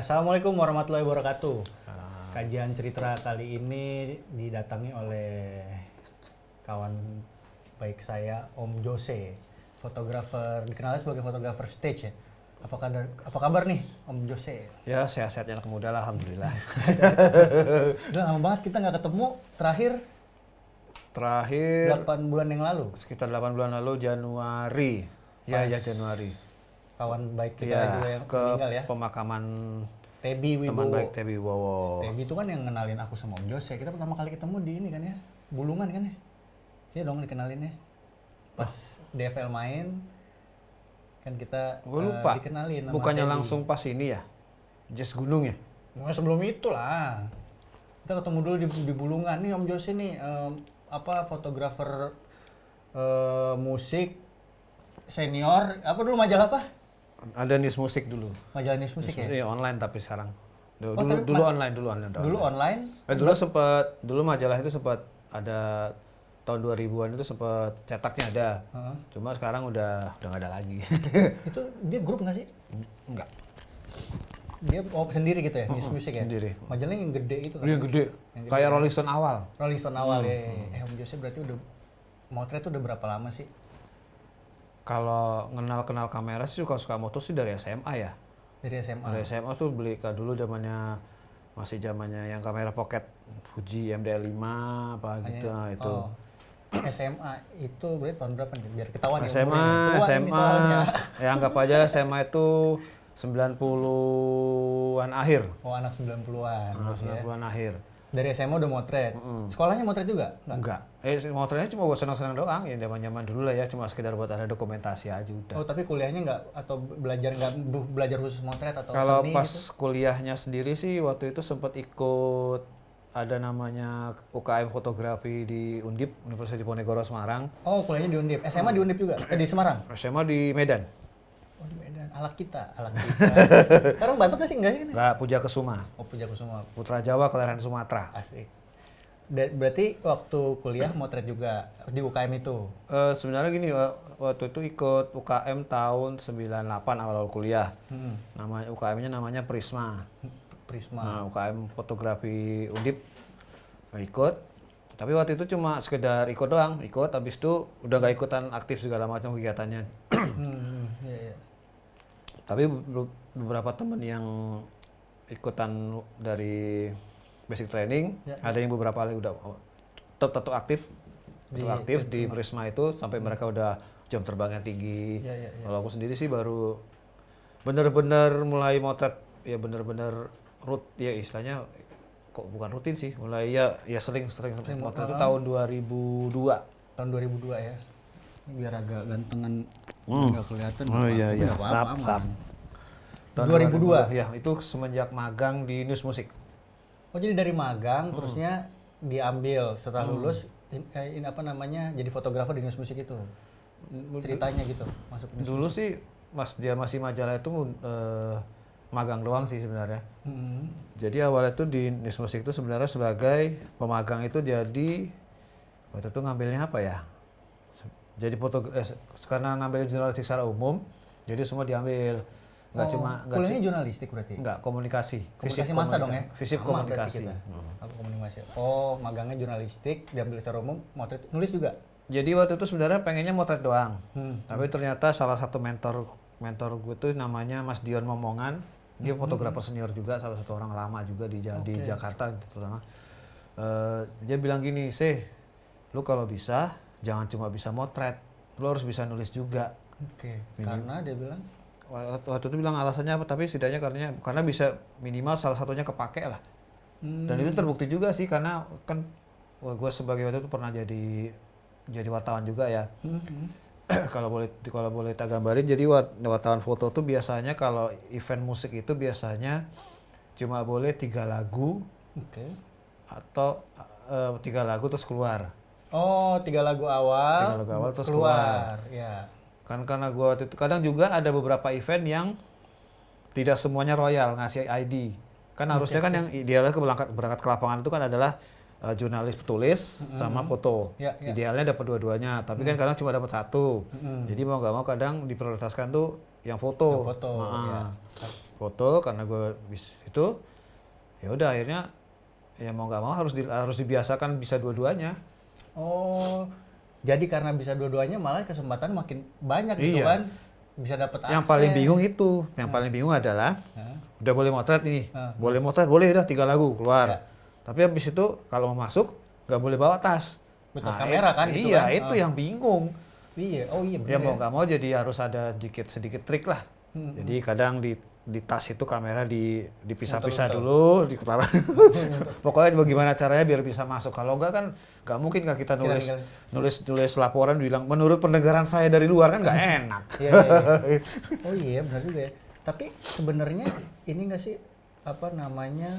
Assalamualaikum warahmatullahi wabarakatuh. Kajian cerita kali ini didatangi oleh kawan baik saya, Om Jose, fotografer, dikenal sebagai fotografer stage ya. Apa kabar nih, Om Jose? Ya, sehat-sehat anak muda lah, alhamdulillah. Udah lama banget kita nggak ketemu, terakhir Terakhir 8 bulan yang lalu. sekitar 8 bulan lalu Januari. Ya, Januari. Kawan baik kita Ya, juga yang ke meninggal ya. pemakaman Tebi Wibowo. teman baik Tebi Wibowo. Tebi itu kan yang ngenalin aku sama Om Jose. Kita pertama kali ketemu di ini kan ya, Bulungan kan ya? Iya dong dikenalinnya. Pas DFL main, kan kita Gue lupa. dikenalin sama Bukannya Tebi. langsung pas ini ya? Jazz Gunung ya? Nah, sebelum itu lah. Kita ketemu dulu di Bulungan. Nih Om Jose nih, fotografer musik senior. Apa dulu majalah apa? Ada News Musik dulu. Majalah News Musik ya? Iya, online tapi sekarang. Oh, Dulu, tapi dulu Mas- online. Dulu online. Dulu majalah itu sempat ada tahun 2000-an itu sempat cetaknya ada. Heeh. Cuma sekarang udah nggak ada lagi. Itu dia grup nggak sih? Enggak. Dia sendiri gitu ya, News Music ya? sendiri. Majalahnya yang gede itu kan? Iya gede. Yang gede. Kayak Rolling Stone awal. Rolling Stone awal ya. Om Jose berarti udah motret tuh udah berapa lama sih? Kalau kenal kamera sih suka moto sih dari SMA ya. Dari SMA. Dari SMA tuh beli dulu masih zamannya yang kamera pocket Fuji MDL5 apa gitu nah, itu. Oh. SMA itu berarti tahun berapa nih? Biar ketahuan ya SMA, umurnya. Tua ini SMA. soalnya. Ya anggap aja SMA itu 90-an akhir. Oh anak 90-an. Nah, berarti ya. 90-an akhir. Dari SMA udah motret. Sekolahnya motret juga? Enggak. Motornya cuma buat senang-senang doang, ya zaman-zaman dulu lah ya, cuma sekedar buat ada dokumentasi aja udah. Oh tapi kuliahnya nggak atau belajar khusus motret atau Kalau seni pas gitu? kuliahnya sendiri sih waktu itu sempat ikut ada namanya UKM fotografi di Undip, Universitas Diponegoro Semarang. Oh kuliahnya di Undip. SMA di Undip juga? Di Semarang? SMA di Medan. Oh di Medan. Alat kita. Sekarang Batak nggak sih? Nggak sih? Enggak, Puja Kesuma. Oh Pujakusuma. Putra Jawa, kelahiran Sumatera. Asik. Berarti waktu kuliah motret juga di UKM itu? Sebenarnya gini, waktu itu ikut UKM tahun 98 awal-awal kuliah. Namanya UKM-nya namanya Prisma. Prisma. Nah, UKM fotografi Undip ikut. Tapi waktu itu cuma sekedar ikut doang, habis itu udah gak ikutan aktif segala macam kegiatannya. Iya, iya. Tapi beberapa temen yang ikutan dari basic training, Ya. ada yang beberapa kali udah tetap aktif, di Prisma itu sampai mereka udah jam terbangnya tinggi. Ya, ya, ya. Kalau aku sendiri sih baru bener-bener mulai motret, ya bener-bener ya istilahnya kok bukan rutin sih, mulai ya sering motret itu tahun 2002. Tahun 2002 ya. Ini biar agak gantengan nggak kelihatan. Oh iya Tapi iya, nggak apa-apa, sap. aman. Tahun 2002? Ya, itu semenjak magang di News Musik. Oh jadi dari magang terusnya diambil setelah lulus ini apa namanya jadi fotografer di News Music itu. Ceritanya gitu masuk News Dulu Music. sih dia masih majalah itu magang doang sih sebenarnya. Jadi awalnya tuh di News Musik itu sebenarnya sebagai pemagang itu jadi waktu itu ngambilnya apa ya? Jadi karena ngambil jurnalistik secara umum, jadi semua diambil. Kuliahnya jurnalistik berarti? Enggak, komunikasi. Komunikasi massa dong ya? Fisip Sama berarti komunikasi. kita. Aku komunikasi. Oh, magangnya jurnalistik, diambil secara umum, motret, nulis juga? Jadi waktu itu sebenarnya pengennya motret doang. Tapi ternyata salah satu mentor gue tuh namanya Mas Dion Momongan. Dia fotografer senior juga, salah satu orang lama juga di Jakarta terutama. Dia bilang gini, lu kalau bisa jangan cuma bisa motret, lu harus bisa nulis juga. Oke. Karena dia bilang Waktu itu bilang alasannya apa, tapi setidaknya karena bisa minimal salah satunya kepake lah. Dan itu terbukti juga sih, karena kan gue sebagai waktu itu pernah jadi wartawan juga ya. Kalau boleh tak gambarin, jadi wartawan foto tuh biasanya kalau event musik itu biasanya cuma boleh 3 lagu. Oke. Atau 3 lagu terus keluar. Oh, 3 lagu awal. 3 lagu awal terus keluar. Ya. Kan karena gue waktu itu kadang juga ada beberapa event yang tidak semuanya royal ngasih ID. Kan harusnya kan yang idealnya berangkat ke lapangan itu kan adalah jurnalis petulis sama foto. Ya, ya. Idealnya dapat dua-duanya, tapi kan kadang cuma dapat satu. Jadi mau nggak mau kadang diprioritaskan tuh yang foto. Yang foto, ya. Foto karena gue itu ya udah akhirnya ya mau nggak mau harus dibiasakan bisa dua-duanya. Oh, jadi karena bisa dua-duanya malah kesempatan makin banyak gitu Iya. kan? Bisa dapat akses. Yang paling bingung itu, yang paling bingung adalah udah boleh motret nih, boleh motret, boleh udah 3 lagu keluar. Ya. Tapi habis itu kalau mau masuk nggak boleh bawa tas. Tas kamera kan? Gitu Iya, kan? itu yang bingung. Iya, oh iya Ya benar. mau nggak mau jadi harus ada sedikit trik lah. Jadi kadang di tas itu kamera dipisah-pisah dulu, diputar. Pokoknya bagaimana caranya biar bisa masuk. Kalau enggak kan nggak mungkin kan kita nulis laporan bilang menurut pendengaran saya dari luar kan nggak enak. Iya, iya. Oh iya benar juga ya. Tapi sebenarnya ini nggak sih apa namanya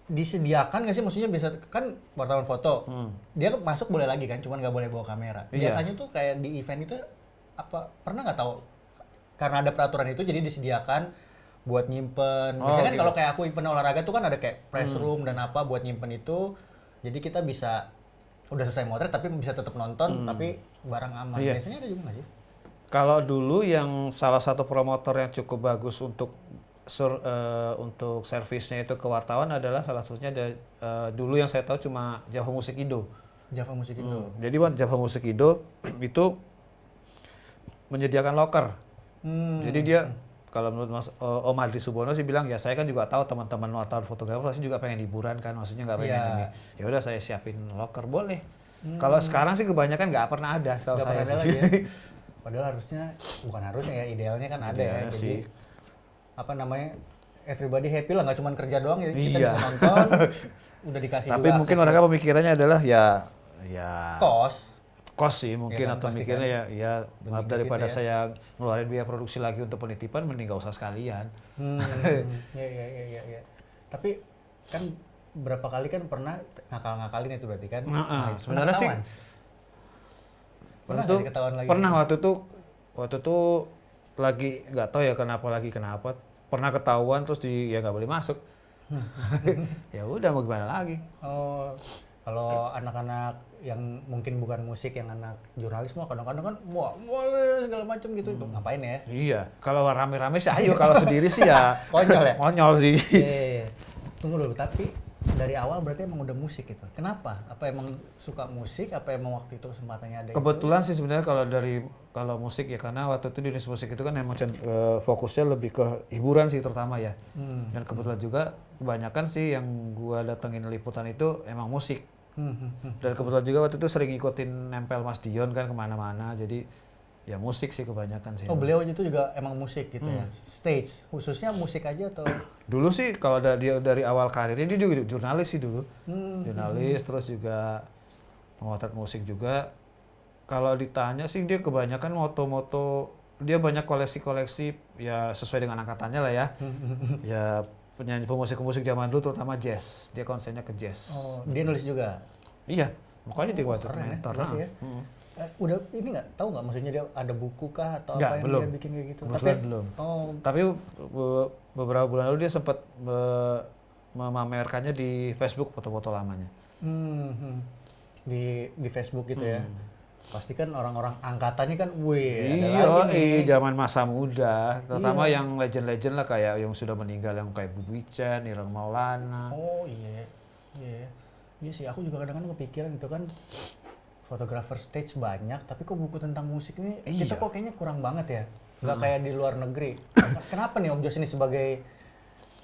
disediakan nggak sih, maksudnya biasa kan wartawan foto dia masuk boleh lagi kan, cuman nggak boleh bawa kamera. Iya. Biasanya tuh kayak di event itu apa pernah nggak tahu karena ada peraturan itu jadi disediakan buat nyimpen. Biasanya kan gitu. kalau kayak aku event olahraga tuh kan ada kayak press room dan apa buat nyimpen itu. Jadi kita bisa udah selesai motret tapi bisa tetap nonton tapi barang aman. Iya. Biasanya ada juga nggak sih? Kalau dulu yang salah satu promotor yang cukup bagus untuk servisnya itu ke wartawan adalah salah satunya dulu yang saya tahu cuma Java Music Indo. Java Music Indo. Jadi Java Music Indo itu menyediakan locker. Jadi dia kalau menurut Mas Om Adri Subono sih bilang ya saya kan juga tahu teman-teman wartawan fotografer pasti juga pengen liburan kan, maksudnya nggak pengen ini. Ya udah saya siapin locker boleh. Kalau sekarang sih kebanyakan nggak pernah ada, setahu saya Ada sih. lagi ya. Padahal bukan harusnya ya, idealnya kan ada ya. Idealnya Jadi sih. apa namanya, everybody happy lah, nggak cuma kerja doang ya, kita Iya. bisa nonton, udah dikasih Tapi juga mungkin akses mereka pemikirannya adalah ya kos sih mungkin Ya kan, atau pasti mikirnya kan. ya Demi ke daripada situ ya. saya ngeluarin biaya produksi lagi untuk penitipan mending nggak usah sekalian. Ya. Tapi kan berapa kali kan pernah ngakal-ngakalin itu berarti kan? Itu Sebenarnya sih pernah waktu itu nggak ketahuan lagi? pernah waktu itu lagi nggak tahu ya kenapa pernah ketahuan terus ya nggak boleh masuk. Ya udah mau gimana lagi. Oh, kalau anak-anak yang mungkin bukan musik, yang anak jurnalis mah kadang-kadang kan wah segala macam gitu, itu ngapain ya? Iya, kalau rame-rame sih ayo, kalau sendiri sih ya Konyol ya? konyol sih. Iya. Tunggu dulu, tapi dari awal berarti emang udah musik gitu. Kenapa? Apa emang suka musik? Apa emang waktu itu kesempatannya ada? Kebetulan sih sebenarnya kalau musik ya, karena waktu itu di Indonesia Musik itu kan emang fokusnya lebih ke hiburan sih terutama ya. Dan kebetulan juga kebanyakan sih yang gua datengin liputan itu emang musik. Dan kebetulan juga waktu itu sering ikutin nempel Mas Dion kan kemana-mana, jadi ya musik sih kebanyakan sih. Oh, beliau itu juga emang musik gitu ya? Stage, khususnya musik aja atau? Dulu sih kalau dari awal karirnya dia juga jurnalis sih dulu. Jurnalis, terus juga pemotret musik juga. Kalau ditanya sih dia kebanyakan moto-moto, dia banyak koleksi-koleksi ya sesuai dengan angkatannya lah ya. Ya penyanyi pemusik-pemusik zaman dulu terutama jazz. Dia konsennya ke jazz. Oh, dia nulis juga? Iya, makanya dia waktu keren ya, mentor. berarti ya. Udah ini nggak tahu nggak, maksudnya dia ada buku kah atau Nggak, apa yang belum. dia bikin kayak gitu? Kebetulan belum. Oh, Tapi beberapa bulan lalu dia sempat memamerkannya di Facebook foto-foto lamanya. di Facebook gitu ya. Pasti kan orang-orang angkatannya kan, wih, ada Iya, lagi nih. zaman masa muda, terutama Iya. yang legend-legend lah kayak yang sudah meninggal yang kayak Bu Wican, Ireng Maulana. Oh iya, iya sih. Aku juga kadang-kadang kepikiran gitu kan, fotografer stage banyak, tapi kok buku tentang musik ini kita Iya. kok kayaknya kurang banget ya, nggak kayak di luar negeri. Kenapa nih Om Jos ini sebagai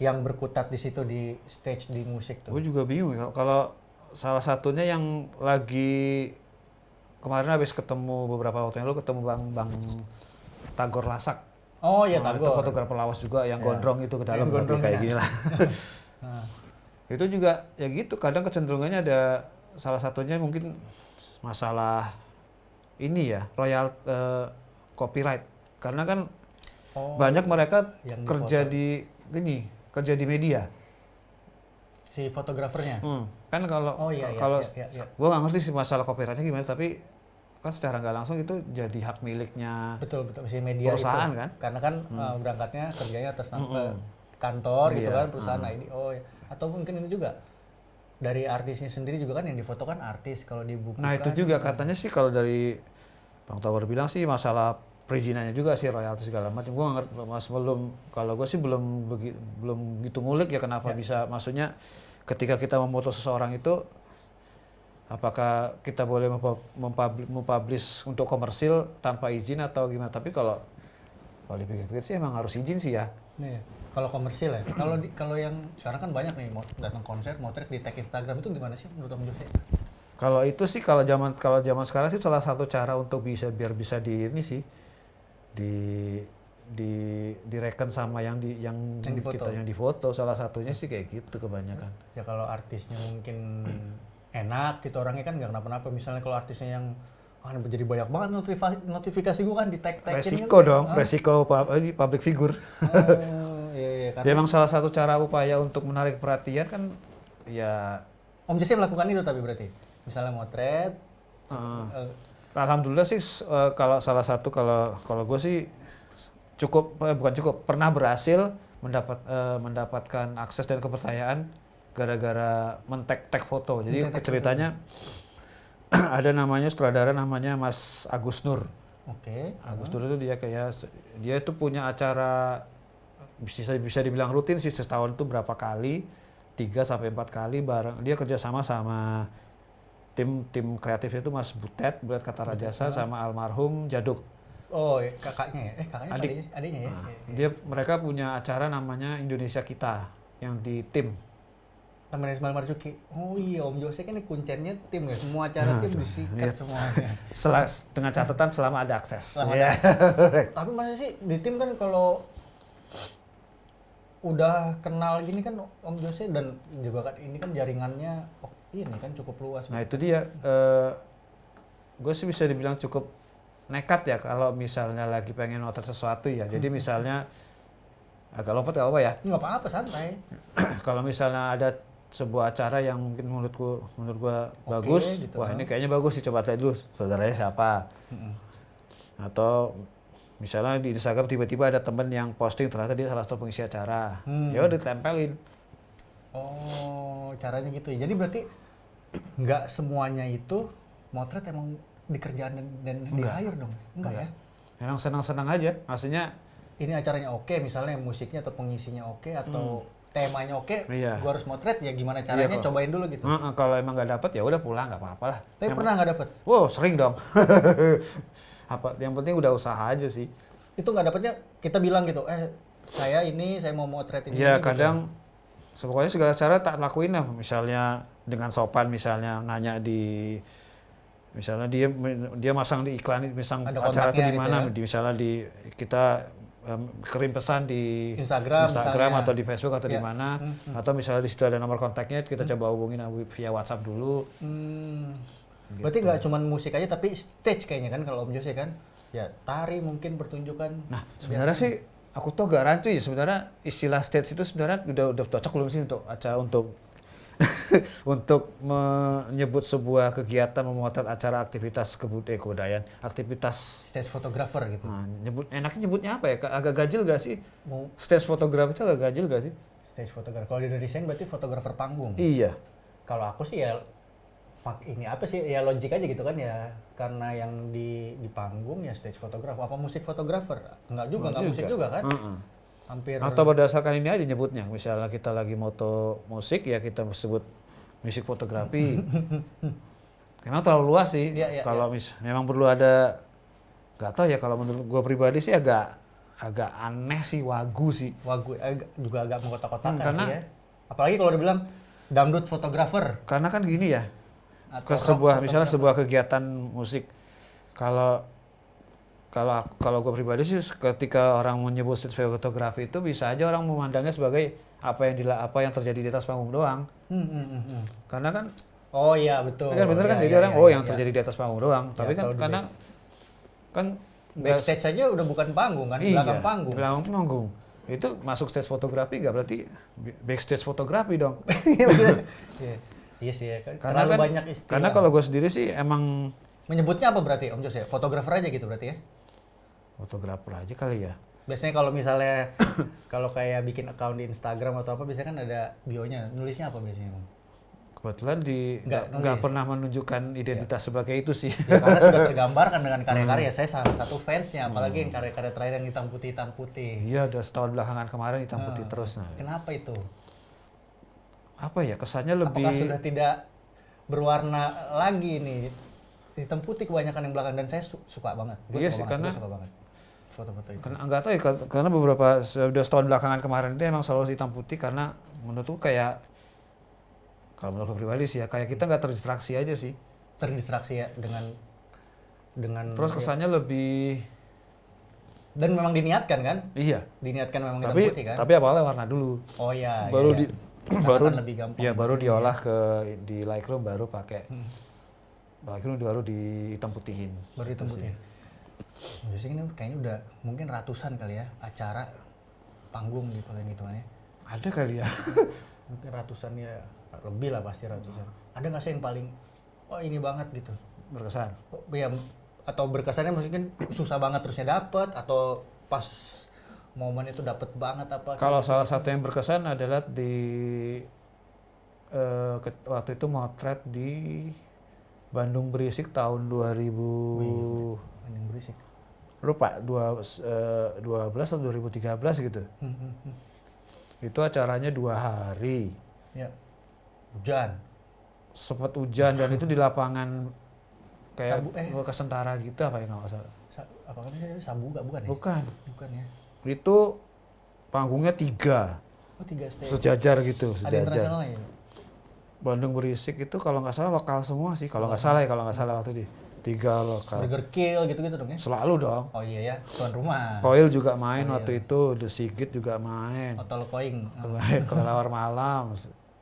yang berkutat di situ di stage di musik tuh? Gue juga bingung kalau salah satunya yang lagi kemarin habis ketemu beberapa waktu yang lalu ketemu Bang Tagor Lasak. Oh iya, Itu Tagor. fotografer lawas juga yang Iya. gondrong itu ke dalam Yang gondrong kayak ya. gini lah. Itu juga ya gitu, kadang kecenderungannya ada salah satunya mungkin masalah ini ya, copyright. Karena kan banyak mereka yang kerja kerja di media. Si fotografernya. Kan kalau Iya. gue nggak ngerti sih masalah copyrightnya gimana, tapi kan secara nggak langsung itu jadi hak miliknya Betul, si media perusahaan itu. kan. Karena kan berangkatnya kerjanya atas nama kantor gitu Iya. kan, perusahaan. Nah ini, Atau mungkin ini juga dari artisnya sendiri juga kan yang difoto kan artis, kalau dibukukan. Nah itu juga katanya sih kalau dari Bang Tower bilang sih masalah perizinannya juga sih, royalti segala macam. Gue ngerti mas kalau gue sih belum gitu ngulik ya kenapa bisa, maksudnya ketika kita memoto seseorang itu apakah kita boleh mempublish untuk komersil tanpa izin atau gimana? Tapi kalau dipikir-pikir sih emang harus izin sih ya. Iya. Kalau komersil ya. Kalau yang sekarang kan banyak nih datang konser motret di tag Instagram, itu gimana sih menurut Om Jose? Kalau itu sih kalau zaman sekarang sih salah satu cara untuk biar bisa di ini sih direken sama yang difoto, salah satunya sih kayak gitu kebanyakan. Ya kalau artisnya mungkin enak gitu orangnya kan nggak kenapa-napa. Misalnya kalau artisnya yang jadi banyak banget notifikasi gue kan di tag-tagin. Resiko kan? Dong, resiko public figure. Iya, ya emang salah satu cara upaya untuk menarik perhatian kan ya. Om Jesse melakukan itu tapi berarti misalnya motret. Alhamdulillah sih kalau salah satu kalau gue sih pernah berhasil mendapatkan akses dan kepercayaan gara-gara men-tag foto. Jadi ceritanya ada namanya sutradara namanya Mas Agus Nur. Oke. Agus Nur itu dia itu punya acara bisa dibilang rutin sih, setahun itu berapa kali, 3-4 kali bareng. Dia kerjasama sama tim kreatifnya itu Mas Butet Katarajasa sama almarhum Jaduk. Oh, kakaknya ya? Kakaknya adiknya ya? Mereka punya acara namanya Indonesia Kita yang di tim. Temennya Ismail Marzuki. Oh iya, Om Jose kan ini kuncennya tim ya, semua acara tim disikat semuanya. Dengan catatan selama ada akses. Tapi masa sih di tim kan kalau udah kenal gini kan Om Jose, dan juga kan ini kan jaringannya ini kan cukup luas. Nah itu dia, gue sih bisa dibilang cukup nekat ya kalau misalnya lagi pengen motret sesuatu ya. Jadi misalnya agak lompat gak apa-apa ya? Nggak apa-apa, santai. Kalau misalnya ada sebuah acara yang mungkin menurut gua bagus, gitu. Wah ini kayaknya bagus sih, coba lihat dulu saudaranya siapa. Atau misalnya di Instagram tiba-tiba ada temen yang posting ternyata dia salah satu pengisi acara, ya udah ditempelin. Oh, caranya gitu ya. Jadi berarti nggak semuanya itu motret emang dikerjaan dan di-hire dong? Enggak ya? Memang senang-senang aja, maksudnya ini acaranya oke, misalnya musiknya atau pengisinya oke, atau temanya oke, iya. Gua harus motret ya gimana caranya, cobain dulu gitu. Kalau emang nggak dapet ya udah pulang, nggak apa-apa lah. Tapi pernah nggak dapet? Wow, sering dong. Yang penting udah usaha aja sih. Itu nggak dapetnya kita bilang gitu, saya mau motret ini. Iya, kadang pokoknya segala cara tak lakuin lah. Misalnya dengan sopan, misalnya nanya misalnya dia masang di iklan, misang acara itu di mana, gitu ya? Misalnya kita kirim pesan di Instagram atau di Facebook atau di mana, atau misalnya di situ ada nomor kontaknya, kita coba hubungin via WhatsApp dulu. Gitu. Berarti nggak cuma musik aja, tapi stage kayaknya kan kalau Om Jose kan, ya tari mungkin pertunjukan. Nah sebenarnya sih aku tuh gak rancu ya, sebenarnya istilah stage itu sebenarnya udah cocok belum sih untuk acara untuk menyebut sebuah kegiatan memotret acara aktivitas kebudayaan, aktivitas stage photographer gitu. Nah, enaknya nyebutnya apa ya? Agak ganjil gak sih? Stage photographer itu agak ganjil gak sih? Stage photographer. Kalau di Indonesia berarti fotografer panggung. Iya. Kalau aku sih ya ini apa sih ya, logik aja gitu kan ya, karena yang di panggung ya stage photographer. Apa musik photographer? Enggak juga, enggak musik juga kan? Hampir. Atau berdasarkan ini aja nyebutnya, misalnya kita lagi moto musik ya kita sebut musik fotografi. Karena terlalu luas sih. Kalau memang perlu ada, nggak tahu ya, kalau menurut gue pribadi sih agak aneh sih wagu juga agak mengkotak-kotakan sih ya. Apalagi kalau dibilang dangdut fotografer. Karena kan gini ya, misalnya sebuah kegiatan musik, kalau gue pribadi sih ketika orang menyebut stage fotografi itu bisa aja orang memandangnya sebagai apa yang terjadi di atas panggung doang. Karena kan oh iya betul. Kan bener kan, jadi orang yang terjadi di atas panggung doang. Tapi kan karena kan backstage saja udah bukan panggung kan, belakang panggung. Belakang panggung. Itu masuk stage fotografi nggak berarti backstage fotografi dong. Iya sih ya kan. Karena terlalu banyak istilah. Karena kalau gue sendiri sih emang menyebutnya apa berarti Om Jose? Fotografer aja gitu berarti ya? Fotografer aja kali ya. Biasanya kalau misalnya kalau kayak bikin account di Instagram atau apa biasanya kan ada bio-nya. Nulisnya apa biasanya? Bang? Kebetulan Nggak nggak nulis. pernah menunjukkan identitas sebagai itu sih. Ya, karena sudah tergambarkan dengan karya-karya. Saya salah satu fansnya, apalagi yang karya-karya terakhir yang hitam putih. Iya, udah setahun belakangan kemarin hitam putih terus. Nah, Kenapa itu? apa ya kesannya lebih Apakah sudah tidak berwarna lagi nih? Hitam putih kebanyakan yang belakang dan saya suka banget. Iya sih, Gue karena- suka banget foto-foto itu. karena nggak tahu ya karena beberapa sudah setahun belakangan kemarin itu emang selalu hitam putih karena menurutku kayak kalau menurut pribadi sih ya kayak kita nggak terdistraksi aja sih. Terdistraksi ya dengan Terus kesannya lebih dan memang diniatkan kan? iya. Diniatkan memang hitam Tapi putih kan? tapi awalnya warna dulu. Oh iya. Baru iya, di iya. Karena baru kan lebih gampang. ya baru diolah ke di Lightroom baru pakai Lightroom baru di hitam putihin. Baru hitam Terus putih. ya. Justru ini kayaknya udah mungkin ratusan kali ya acara panggung di kalian hitungannya. Ada kali ya. Mungkin ratusan ya, lebih lah pasti ratusan. Ada nggak sih yang paling oh ini banget gitu? Berkesan. Oh, ya, atau berkesannya mungkin susah banget terusnya dapet atau pas momen itu dapet banget apa? Kalau salah satu yang berkesan adalah di waktu itu motret di Bandung Berisik tahun 2000 Yang berisik. lupa 12 atau 2013 gitu. Itu acaranya 2 hari. Ya. Hujan. Sempet hujan dan itu di lapangan kayak Sabu- bekas tentara gitu apa ya nggak masalah. Apa kan ini Sabuga bukan ya? Bukan. Bukan ya. Itu panggungnya 3 Oh 3 stage. sejajar gitu, Ada sejajar. internasional ya? Bandung Berisik itu kalau nggak salah lokal semua sih, kalau nggak salah ya, kalau nggak salah waktu di 3 lokal. Burger Kill gitu-gitu dong ya? Selalu dong. Oh iya ya, tuan rumah. Koil juga main Oh, waktu iya. itu, The Sigit juga main. Otol Koing. Kelelawar Malam.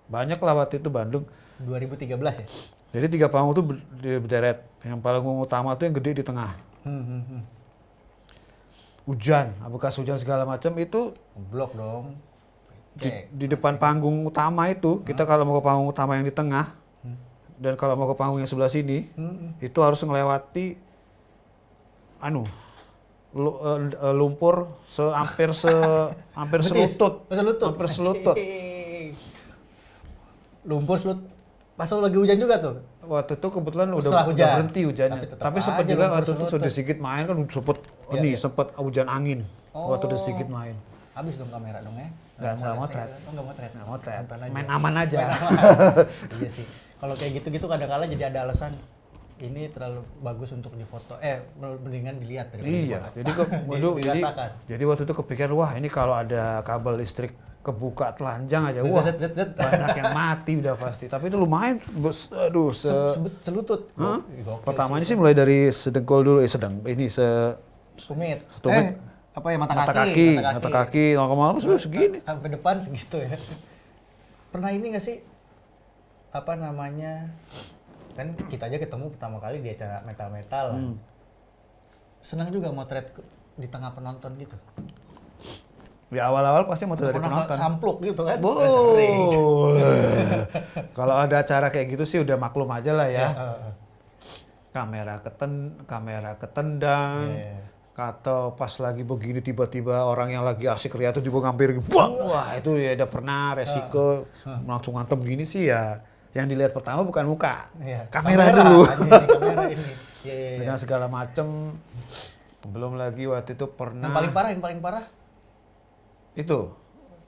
Banyak lah waktu itu Bandung. 2013 ya? Jadi 3 panggung tuh berderet. Yang panggung utama tuh yang gede di tengah. Hujan, bekas hujan segala macam itu Blok dong. di depan panggung utama itu, kita kalau mau ke panggung utama yang di tengah, dan kalau mau ke panggung yang sebelah sini, itu harus melewati lumpur hampir selutut. Hampir selutut. Anjing. Lumpur selut. Pas lagi hujan juga tuh. Waktu itu kebetulan Setelah udah hujan. berhenti hujannya. Tapi tetap Tapi sempat aja juga lumpur waktu itu selutut. sudah sedikit main kan sempat hujan angin. Waktu udah sedikit main. Habis dong kamera dong ya? Nggak motret. Oh nggak motret. Nggak motret. Nonton aja. Main aman aja. Iya sih. Kalau kayak gitu-gitu kadang-kala jadi ada alasan ini terlalu bagus untuk difoto. Mendingan dilihat daripada Iya, difoto. jadi Dirasakan. jadi waktu itu kepikiran wah ini kalau ada kabel listrik kebuka telanjang aja Zet, wah zet, zet, zet. banyak yang mati udah pasti. Tapi itu lumayan, aduh Selutut. Hah? Gokil Pertamanya sih mulai dari sedengkul dulu, Tumit. setumit. Apa ya mata mata kaki? kaki, lama-lama segini. Sampai depan segitu ya. Pernah ini nggak sih? Apa namanya? Kan kita aja ketemu pertama kali di acara metal-metal. Senang juga motret di tengah penonton gitu. Di awal-awal pasti mau dari Pernah penonton. sampluk gitu kan? Oh. Sering. Kalau ada acara kayak gitu sih udah maklum aja lah ya. Heeh. Kamera ketendang. Iya. Atau pas lagi begini tiba-tiba orang yang lagi asik ria itu juga ngampir bang. Wah, itu ya udah pernah resiko langsung ngantem gini sih ya. Yang dilihat pertama bukan muka. Iya. Kamera dulu. Kamera ini. Iya, iya, iya. Dengan segala macem. Belum lagi waktu itu pernah Yang paling parah? itu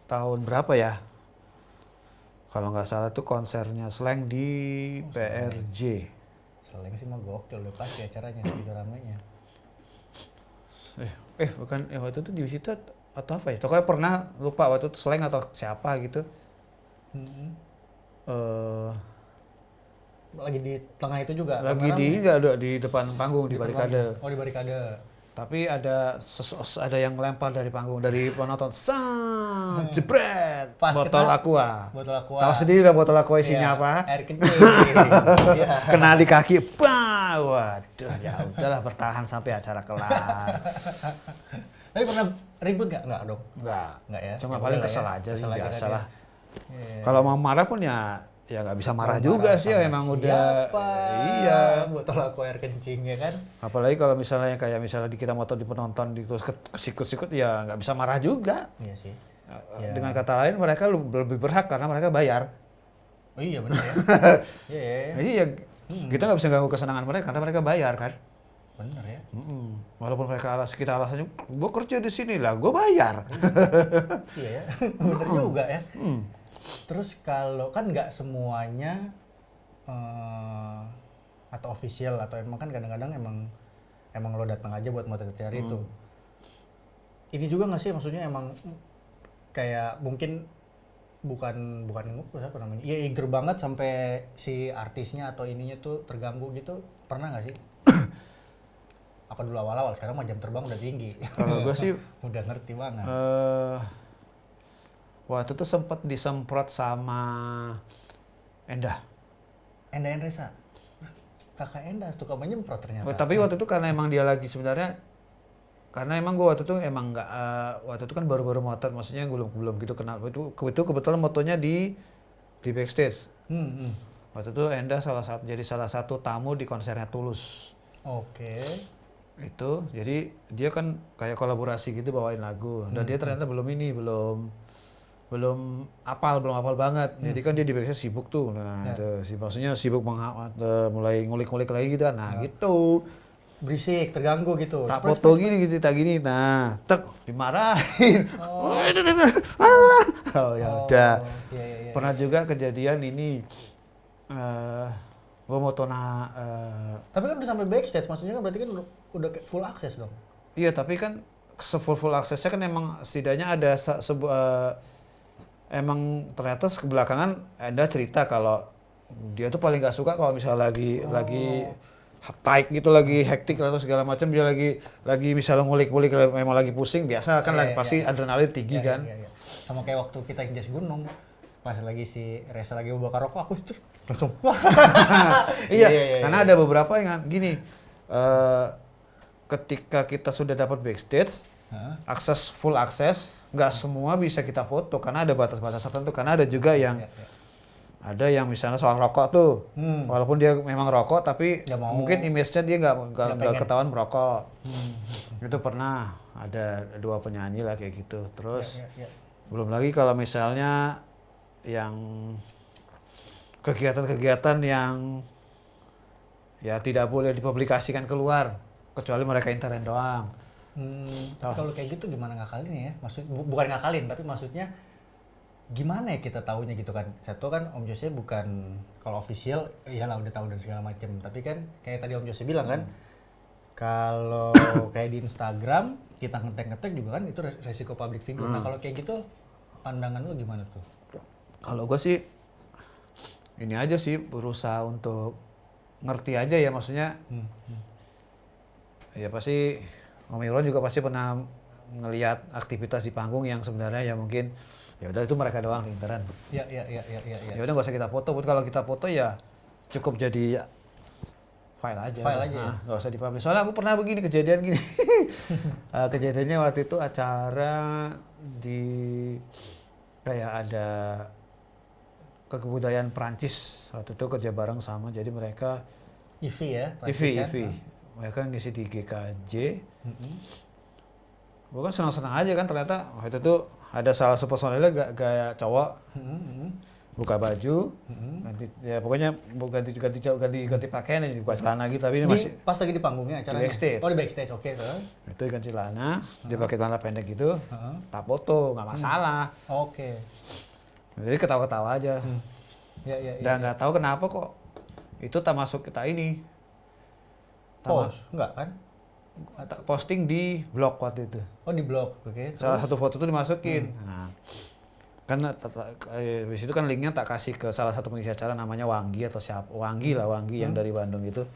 tahun berapa ya? Kalau nggak salah tuh konsernya Slang di PRJ. Seleng sih mah gokil udah pasti acaranya segitu ramainya. Bukan waktu itu di Wisita atau apa ya? Pokoknya pernah lupa waktu itu Slang atau siapa gitu. Lagi di tengah itu juga. Lagi di depan panggung di barikade. Oh di barikade. Tapi ada yang lempar dari panggung dari penonton. Jebret. Pas Botol kena aqua. Botol aqua. Tahu sendiri lah botol aqua isinya Iya, apa? Air kencing. Iya. Kena di kaki. Bah, waduh, ya udahlah bertahan sampai acara kelar. Tapi pernah ribut nggak? Nggak dong. Enggak. Nggak ya. Cuma Ya paling udah lah kesel ya. aja sih, Kesel aja biasa kan lah. ya. Iya. Kalau mau marah pun ya ya nggak bisa marah Mau juga marah sih, sama emang udah. siapa? Iya. Botol aku air kencing ya kan. Apalagi kalau misalnya kayak misalnya kita motor di penonton terus kesikut-sikut ya nggak bisa marah juga. Iya sih. Ya. Dengan kata lain mereka lebih berhak karena mereka bayar. Oh iya benar ya. Iya. Ya. Iya, kita nggak bisa ganggu kesenangan mereka karena mereka bayar kan. Benar ya. Walaupun mereka kita alasannya, gue kerja di sini lah, gue bayar. Iya ya. Benar juga ya. Terus kalau kan nggak semuanya atau official atau emang kan kadang-kadang emang lo datang aja buat motor cari itu. Ini juga nggak sih maksudnya emang kayak mungkin bukan apa namanya? Iya eager banget sampai si artisnya atau ininya tuh terganggu gitu. Pernah nggak sih? Apa dulu awal-awal, sekarang mah jam terbang udah tinggi. Kalau gue sih udah ngerti banget. waktu itu sempat disemprot sama Endah. Enda Endresa. Kakak Enda suka menyemprot ternyata. Tapi waktu itu karena emang dia lagi sebenarnya, karena emang gue waktu itu emang nggak, waktu itu kan baru-baru motor, maksudnya belum gitu kenal. Itu kebetulan motonya di backstage. Waktu itu Endah jadi salah satu tamu di konsernya Tulus. Oke. Itu jadi dia kan kayak kolaborasi gitu bawain lagu dan dia ternyata belum apal banget. Jadi kan dia di backstage sibuk tuh. Nah, itu maksudnya sibuk mulai ngulik-ngulik lagi gitu. Nah, gitu. Berisik, terganggu gitu. Tak foto gini gitu, tak gini. Nah, dimarahin. Oh ya udah. Iya. Pernah juga kejadian ini gua mau Tapi kan udah sampai backstage, maksudnya kan berarti kan udah full akses dong. iya, tapi kan full aksesnya kan emang setidaknya ada emang ternyata belakangan ada cerita kalau dia tuh paling gak suka kalau misalnya lagi tight gitu, lagi hektik atau segala macam, dia lagi misalnya ngulik-ngulik memang lagi pusing, biasa kan pasti adrenalin tinggi kan. Iya. Sama kayak waktu kita jas gunung, pas lagi si Reza lagi mau bakar rokok, aku langsung wah. Iya, karena ada beberapa yang gini, ketika kita sudah dapat backstage, full akses, nggak semua bisa kita foto karena ada batas-batas tertentu. Karena ada juga yang ada yang misalnya soal rokok tuh, walaupun dia memang rokok tapi mungkin image-nya dia nggak ketahuan merokok. Itu pernah ada 2 penyanyi lah kayak gitu. Terus belum lagi kalau misalnya yang kegiatan-kegiatan yang ya tidak boleh dipublikasikan keluar kecuali mereka intern doang. Tapi kalau kayak gitu gimana ngakalinnya ya? Bukan ngakalin, tapi maksudnya gimana ya kita tahunya gitu kan? Satu kan Om Jose bukan, kalau official iyalah udah tahu dan segala macam. Tapi kan kayak tadi Om Jose bilang kan, kalau kayak di Instagram kita ngetek juga kan itu resiko public figure. Nah kalau kayak gitu pandangan lu gimana tuh? Kalau gue sih ini aja sih berusaha untuk ngerti aja ya, maksudnya ya pasti Om Irwan juga pasti pernah ngelihat aktivitas di panggung yang sebenarnya ya mungkin ya udah itu mereka doang intern. Iya. Ya udah nggak usah kita foto, kalau kita foto ya cukup jadi file aja. Nah, nggak usah dipublish. Soalnya aku pernah kejadian gini. Kejadiannya waktu itu acara di kayak ada kebudayaan Perancis, waktu itu kerja bareng sama, jadi mereka IVI ya? IVI. Mereka ngisi di GKJ. Gue kan senang-senang aja kan, ternyata waktu itu ada salah satu personelnya gaya cowok, buka baju, ganti ya pokoknya ganti pakaian, buka celana gitu, tapi ini masih pas lagi di panggungnya acaranya. Di backstage. Oh di backstage, oke. Itu ganti celana, dia pakai celana pendek gitu, tak foto nggak masalah. Oke. Jadi ketawa-ketawa aja. Dan nggak tahu kenapa kok itu tak masuk kita ini. Post, enggak kan? Posting di blog waktu itu. Oh di blog, oke. Salah satu foto itu dimasukin. Nah, kan di situ kan linknya tak kasih ke salah satu pengisi acara namanya Wanggi atau siapa, Wanggi yang dari Bandung itu.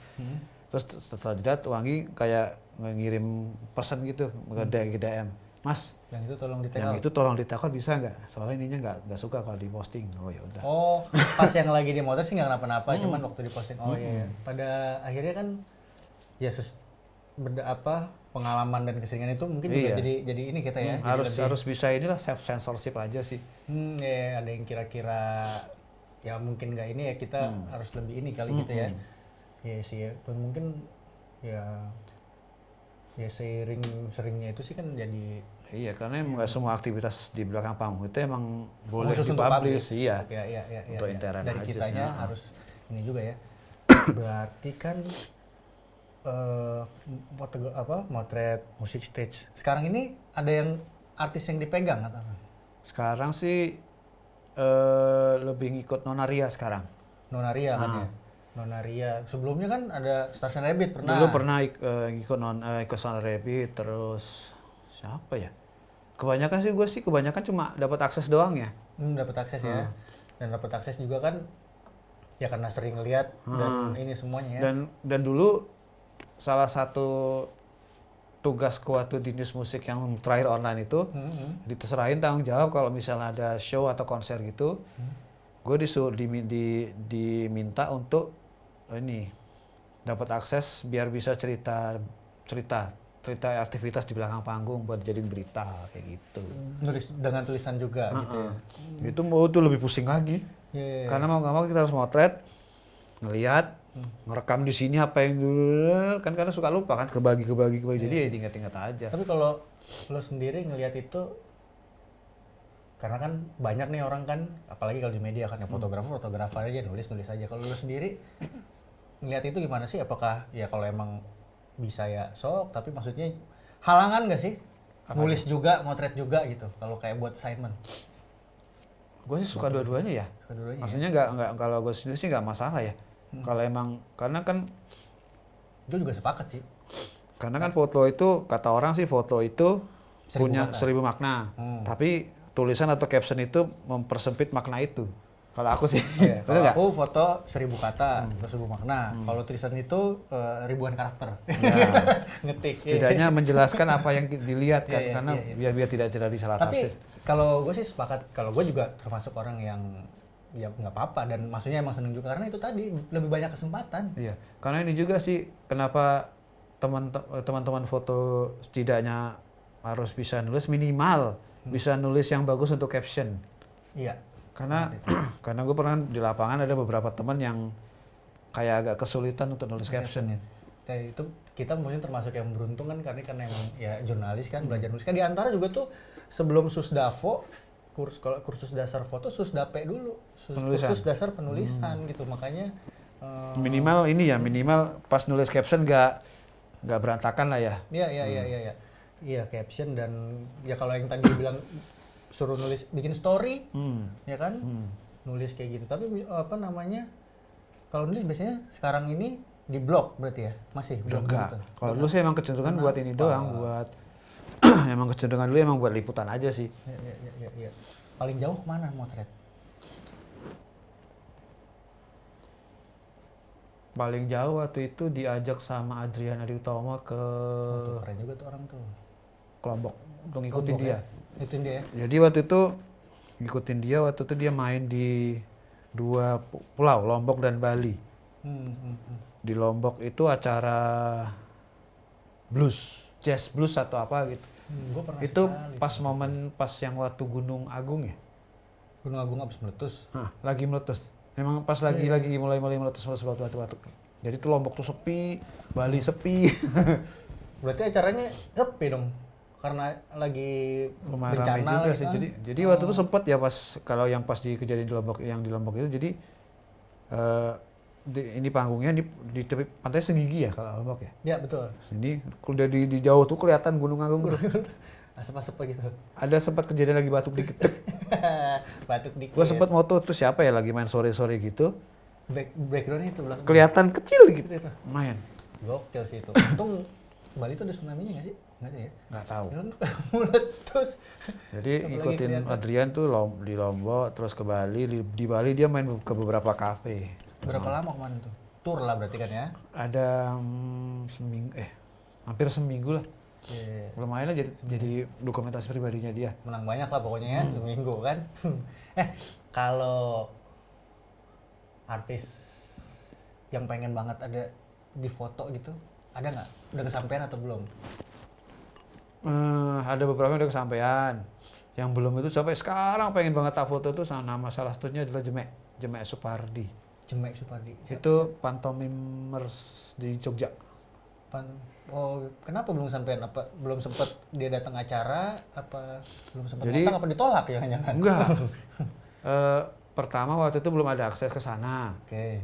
Terus setelah dilihat Wanggi kayak ngirim pesan gitu ke DM, Mas, yang itu tolong di-tag. Yang itu tolong di-tag bisa nggak? Soalnya ininya nggak suka kalau diposting. Oh ya udah. Oh, pas yang lagi di motor sih nggak kenapa-napa, cuman waktu diposting. Oh iya. Pada akhirnya kan ya pengalaman dan keseringan itu mungkin juga jadi ini kita ya. Harus bisa inilah self censorship aja sih. Ya, ada yang kira-kira ya mungkin nggak ini ya kita harus lebih ini kali gitu ya. Ya sih ya. Dan mungkin ya seringnya itu sih kan jadi Iya, karena emang nggak semua aktivitas di belakang panggung itu emang boleh khusus untuk dipublish, publik. iya. Ya, Untuk intern dari aja kitanya sih. harus ini juga ya. Berarti kan motret musik stage. Sekarang ini ada yang artis yang dipegang atau apa? Sekarang sih lebih ngikut Nonaria sekarang. Nonaria kan ya. Nonaria. Sebelumnya kan ada Stasiun Rabbit pernah. Dulu pernah ikut Sound Rabbit, terus siapa ya? Kebanyakan cuma dapat akses doang ya. Dapat akses ya. Dan dapat akses juga kan ya karena sering lihat dan ini semuanya ya. Dan dulu salah satu tugasku waktu di News Musik yang terakhir online itu diserahin tanggung jawab kalau misalnya ada show atau konser gitu, gue diminta untuk ini dapat akses biar bisa cerita aktivitas di belakang panggung buat jadiin berita kayak gitu. Nulis dengan tulisan juga gitu ya. Itu lebih pusing lagi. Yeah. Karena mau nggak mau kita harus motret, ngelihat, ngerekam di sini apa yang dulu kan karena suka lupa kan kebagi jadi ya diingat-ingat aja. Tapi kalau lo sendiri ngelihat itu, karena kan banyak nih orang kan, apalagi kalau di media kan, fotografer aja nulis aja. Kalau lo sendiri ngelihat itu gimana sih? Apakah ya kalau emang bisa ya sok, tapi maksudnya halangan nggak sih? Nulis juga, motret juga gitu. Kalau kayak buat assignment. Gue sih suka dua-duanya ya. Maksudnya nggak kalau gue sendiri sih nggak masalah ya. Kalau emang karena kan gue juga sepakat sih. Karena kan foto itu kata orang sih foto itu punya 1000 makna. Tapi tulisan atau caption itu mempersempit makna itu. Kalau aku sih. Iya, kalau aku foto 1000 kata, 1000 makna. Kalau tulisan itu ribuan karakter. Ya. Ngetik. Setidaknya menjelaskan apa yang dilihat kan, Iya, karena iya. biar tidak jadi salah Tapi tafsir. kalau gue sih sepakat, kalau gue juga termasuk orang yang ya nggak apa-apa dan maksudnya emang seneng juga karena itu tadi lebih banyak kesempatan. Iya, karena ini juga sih kenapa teman-teman foto setidaknya harus bisa nulis minimal bisa nulis yang bagus untuk caption. Iya. Karena gue pernah di lapangan ada beberapa teman yang kayak agak kesulitan untuk nulis caption. Itu kita mungkin termasuk yang beruntung kan karena emang ya jurnalis kan belajar nulis kan di antara juga tuh sebelum Susdavo kursus dasar foto Susdape dulu kursus dasar penulisan gitu makanya minimal pas nulis caption nggak berantakan lah ya. Iya caption dan ya kalau yang tadi bilang suruh nulis bikin story ya kan nulis kayak gitu tapi apa namanya kalau nulis biasanya sekarang ini di blog berarti ya masih udah enggak gitu. Kalau dulu sih emang kecenderungan buat ini doang buat emang kecenderungan dulu emang buat liputan aja sih. Ya. Paling jauh kemana motret? Paling jauh waktu itu diajak sama Adrian Adi Utomo ke keren juga tuh orang tuh Lombok untuk ngikutin dia. Ngikutin dia ya? Jadi waktu itu ngikutin dia dia main di 2 pulau, Lombok dan Bali. Di Lombok itu acara blues, jazz blues atau apa gitu. Gua pernah itu sekali. pas momen pas yang waktu Gunung Agung ya. Gunung Agung habis meletus. Lagi meletus. Memang pas lagi mulai meletus batu-batu. Jadi tuh Lombok tuh sepi, Bali sepi. Berarti acaranya sepi dong. Karena lagi Lumayan bencana ramai juga lagi sih. kan. Jadi waktu itu sempat ya pas kalau yang pas di kejadian di Lombok itu jadi ini panggungnya di tepi pantai Senggigi ya kalau Lombok ya. Ya betul. Ini udah di jauh tuh kelihatan Gunung Agung tuh. Asap-asap gitu. Ada sempat kejadian lagi batuk dikit. Batuk dikit. Gua sempat moto tuh siapa ya lagi main sore-sore gitu. Background itu belakang. Kelihatan kecil gitu. Main. Gokil sih itu. Untung Bali tuh ada tsunami-nya nggak sih? Nggak ada ya? Nggak tahu. Meletus. Jadi Apalagi ikutin kelihatan. Adrian tuh di Lombok terus ke Bali. Di Bali dia main ke beberapa kafe. Berapa lama kemarin tuh? Tour lah berarti kan ya? Ada hampir seminggu lah. Yeah. Lumayan lah jadi dokumentasi pribadinya dia. Menang banyak lah pokoknya ya, seminggu kan. Kalau artis yang pengen banget ada di foto gitu, ada nggak? Udah kesampaian atau belum? Ada beberapa yang udah kesampaian. Yang belum itu sampai sekarang pengen banget tak foto tuh sama nama salah satunya adalah Jemek. Jemek Supardi. Jemek Supardi. Itu pantomimers di Jogja. Kenapa belum sampean? Apa belum sempat dia datang acara? Apa belum sempat Jadi- datang? Apa ditolak ya hanya kan? Enggak. Pertama waktu itu belum ada akses ke sana. Oke.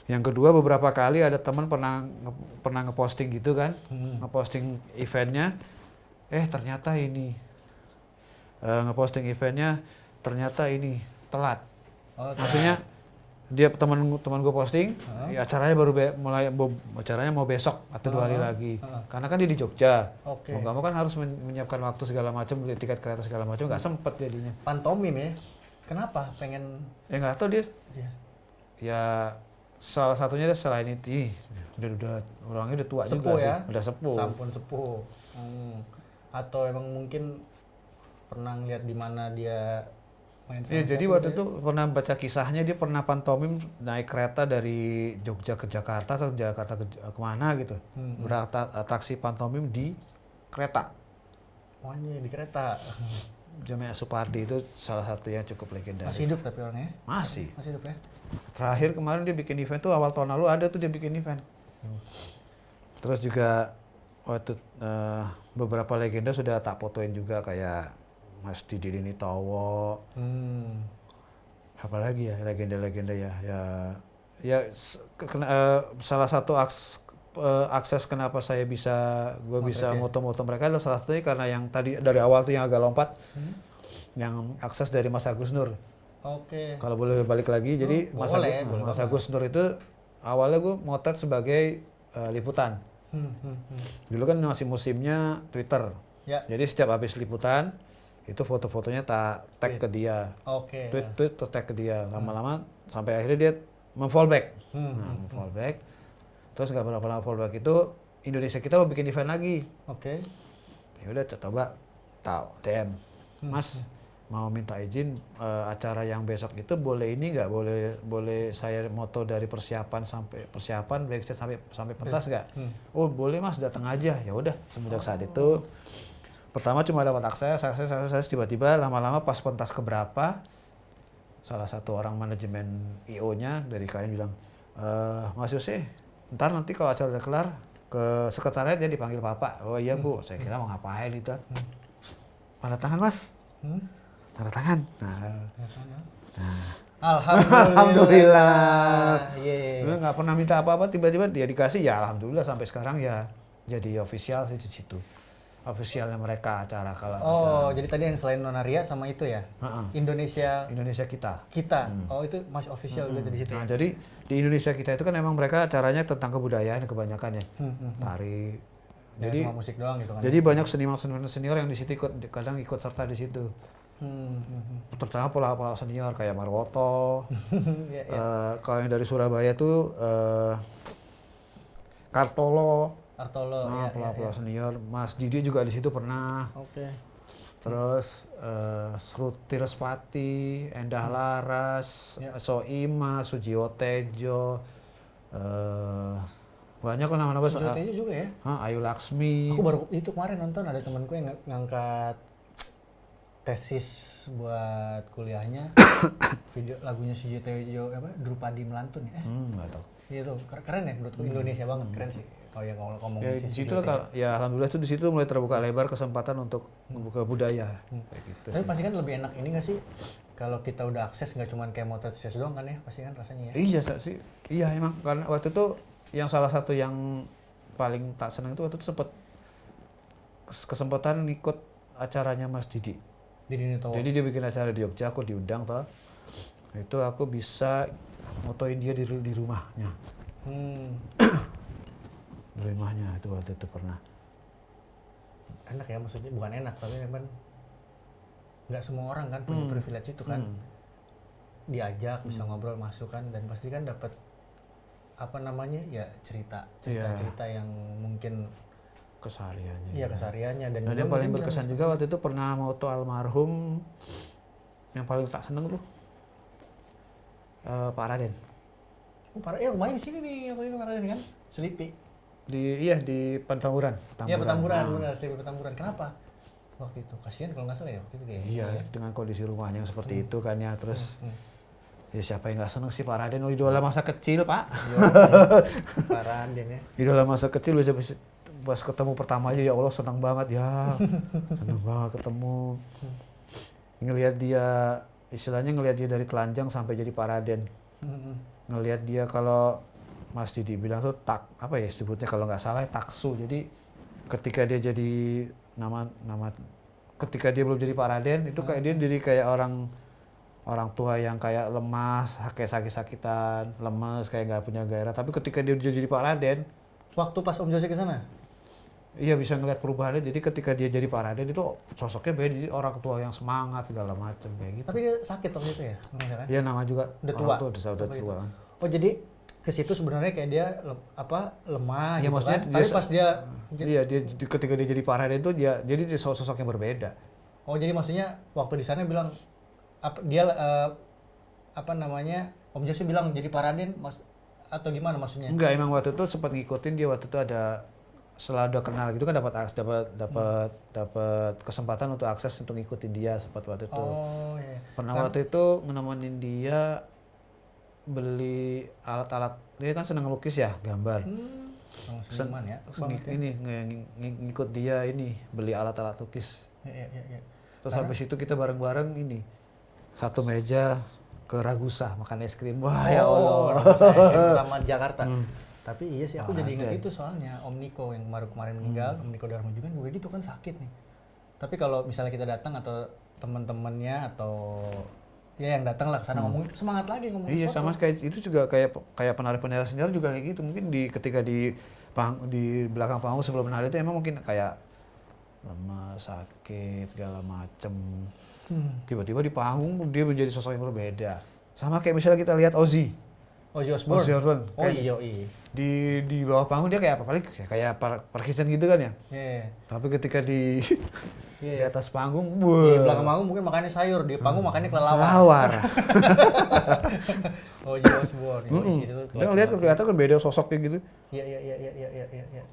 Yang kedua beberapa kali ada teman pernah ngeposting gitu kan, ngeposting eventnya, ternyata ini ngeposting eventnya ternyata ini telat. Maksudnya dia teman gue posting, ya acaranya acaranya mau besok atau 2 hari lagi. Karena kan dia di Jogja. Oke. Mau nggak mau kan harus menyiapkan waktu segala macam, beli tiket kereta segala macam, nggak sempet jadinya. Pantomim ya. Kenapa pengen Nggak tahu dia. ya. Ya salah satunya dia selain itu, udah orangnya udah tua Sepuh juga sih, ya? udah sepuh. Sampun sepuh. Atau emang mungkin pernah lihat di mana dia main sama Iya, jadi siapa waktu gitu itu pernah baca kisahnya, dia pernah pantomim naik kereta dari Jogja ke Jakarta atau Jakarta kemana gitu. Beratraksi pantomim di kereta. ya? Oh, iya, di kereta. Jemek Supardi itu salah satu yang cukup legendaris. Masih hidup tapi orangnya? Masih. Masih hidup ya? Terakhir kemarin dia bikin event tuh awal tahun lalu ada tuh dia bikin event. Terus juga waktu beberapa legenda sudah tak fotoin juga kayak Mas Didi Nitowo. Apalagi ya legenda-legenda salah satu akses kenapa saya bisa moto-moto mereka adalah salah satunya karena yang tadi dari awal tuh yang agak lompat, yang akses dari Mas Agus Nur. Oke. Kalau boleh balik lagi, jadi boleh Mas Agus Nur itu awalnya gue motret sebagai liputan. Dulu kan masih musimnya Twitter. Ya. Jadi setiap habis liputan itu foto-fotonya tak tag ke dia. Oke. Tweet tag ke dia. Lama-lama sampai akhirnya dia memfallback. Memfallback. Terus nggak berapa lama fallback itu Indonesia kita mau bikin event lagi. Oke. Ya udah coba DM. Mas mau minta izin acara yang besok itu boleh ini nggak, boleh saya moto dari persiapan backstage sampai pentas nggak? Oh boleh Mas, datang aja. Ya udah, semenjak saat itu pertama cuma dapat akses tiba-tiba lama-lama pas pentas keberapa salah satu orang manajemen IO-nya dari KN bilang, Mas Yose, ntar nanti kalau acara udah kelar ke sekretariat dia dipanggil Bapak. Oh iya Bu, saya kira mau ngapain itu? Tanda tangan Mas. Tanda tangan. Alhamdulillah. Gue nggak pernah minta apa-apa, tiba-tiba dia dikasih, ya alhamdulillah sampai sekarang ya jadi official sih di situ. Officialnya mereka acara jadi tadi yang selain Nonaria sama itu ya? Indonesia kita. Oh itu masih official udah di situ. Nah, jadi di Indonesia kita itu kan emang mereka acaranya tentang kebudayaan kebanyakan ya. Tari. Jadi cuma musik doang gitu kan. Jadi banyak seniman senior yang di situ kadang ikut serta di situ. Terutama pola senior kayak Marwoto. Kalau yang dari Surabaya tuh Kartolo. Pola senior. Mas Didi juga di situ pernah. Oke. Terus Sruti Respati, Endah Laras, Soima, Sujiwo Tejo, banyak lah nama-nama. Sujiwo Tejo juga ya? Ayu Laksmi. Aku baru itu kemarin nonton, ada temanku yang ngangkat tesis buat kuliahnya video lagunya Sujiwo Tejo Drupadi Melantun ya. Nggak tahu. Iya tuh keren ya menurutku, Indonesia banget keren sih. Kalau yang ngomong ya, di situ lah, ya alhamdulillah tuh di situ mulai terbuka lebar kesempatan untuk membuka budaya. Kayak gitu. Tapi pasti kan lebih enak ini nggak sih kalau kita udah akses, nggak cuma kayak motor akses doang kan ya, pasti kan rasanya ya. Iya sih, iya emang karena waktu itu yang salah satu yang paling tak senang itu waktu itu sempat kesempatan ikut acaranya Mas Didi. Jadi dia bikin acara di Jogja, aku diundang toh. Itu aku bisa motoin dia di rumahnya. Di rumahnya itu waktu itu pernah. Enak ya, maksudnya bukan enak tapi memang nggak semua orang kan punya privilege itu kan. Diajak bisa ngobrol masuk kan, dan pasti kan dapat apa namanya ya cerita yang mungkin kesehariannya. Iya kesehariannya dan yang paling berkesan juga waktu itu pernah moto almarhum yang paling tak seneng tuh Pak Raden. Oh, main di sini nih waktu itu Pak Raden kan, Selipi. Di Petamburan. Iya Petamburan, benar Selipi Petamburan. Kenapa? Waktu itu kasihan kalau nggak salah ya waktu itu dia. Iya, dengan kondisi rumahnya yang seperti itu kan ya, terus Ya siapa yang nggak seneng sih Pak Raden, idola masa kecil Pak. Parah dia ya. Idola masa kecil pas ketemu pertama aja ya Allah senang banget ya. Senang banget ketemu. Ngelihat dia, istilahnya ngelihat dia dari telanjang sampai jadi Pak Raden. Ngelihat dia kalau Mas Didi bilang tuh apa ya sebutnya kalau nggak salah taksu. Jadi ketika dia jadi ketika dia belum jadi Pak Raden itu kayak dia jadi kayak orang tua yang kayak lemas, kayak sakit-sakitan, lemes, kayak nggak punya gairah. Tapi ketika dia jadi Pak Raden, Waktu pas Om Jose ke sana? iya bisa ngeliat perubahannya. Jadi ketika dia jadi Pak Raden itu sosoknya beda, jadi orang tua yang semangat segala macam kayak gitu. Tapi dia sakit waktu itu ya? Kan? Iya nama juga Udah tua? orang tua udah tua kan. Oh jadi ke situ sebenarnya kayak dia lemah Iya, gitu maksudnya kan? Tapi pas dia iya dia ketika dia jadi Pak Raden itu dia sosok yang berbeda. Oh jadi maksudnya waktu di sana bilang Om Jose bilang jadi Pak Raden atau gimana maksudnya? Enggak, emang waktu itu sempat ngikutin dia waktu itu ada setelah udah kenal gitu kan dapat kesempatan untuk akses untuk ngikutin dia sempat waktu itu. Oh iya. Pernah waktu itu nemenin dia beli alat-alat, dia kan seneng lukis ya, gambar. Seniman ya. Ngikut dia ini beli alat-alat lukis. Iya. Terus habis itu kita bareng-bareng ini satu meja ke Ragusa makan es krim. Wah ya Allah. Es krim pertama di Jakarta. Tapi iya sih aku jadi ingat Ada. itu soalnya Om Niko yang baru kemarin meninggal, Om Niko Darmo juga gitu kan sakit nih. Tapi kalau misalnya kita datang atau teman-temannya atau ya yang datang lah ke sana ngomong semangat lagi ngomong. Iya sama kayak itu juga kayak penari-penari senior juga kayak gitu. Mungkin ketika di belakang panggung sebelum menari itu emang mungkin kayak lemas, sakit segala macem. Tiba-tiba di panggung dia menjadi sosok yang berbeda. Sama kayak misalnya kita lihat Ozzy Osbourne. Oh iya. Di bawah panggung dia kayak apa? Paling kayak Parkinson gitu kan ya. Iya. Tapi ketika di atas panggung, Di belakang panggung mungkin makannya sayur, di panggung makannya kelelawar. kelawar. Ozzy Osbourne. Kita ngeliat kelihatan kan beda sosoknya gitu. Iya.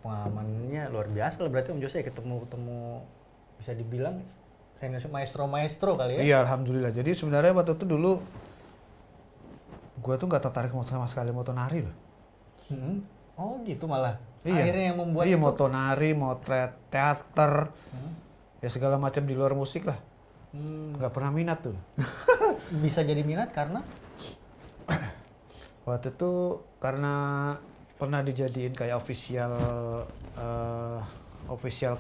Pengalamannya luar biasa lah berarti Om Jose ketemu bisa dibilang maestro kali ya. Iya, alhamdulillah. Jadi sebenarnya waktu itu dulu gue tuh nggak tertarik sama sekali moto nari loh. Oh gitu malah. Iya. Akhirnya yang membuat iya, itu. moto nari, motret, teater, ya segala macam di luar musik lah. Nggak pernah minat tuh. Bisa jadi minat karena Waktu itu karena pernah dijadiin kayak official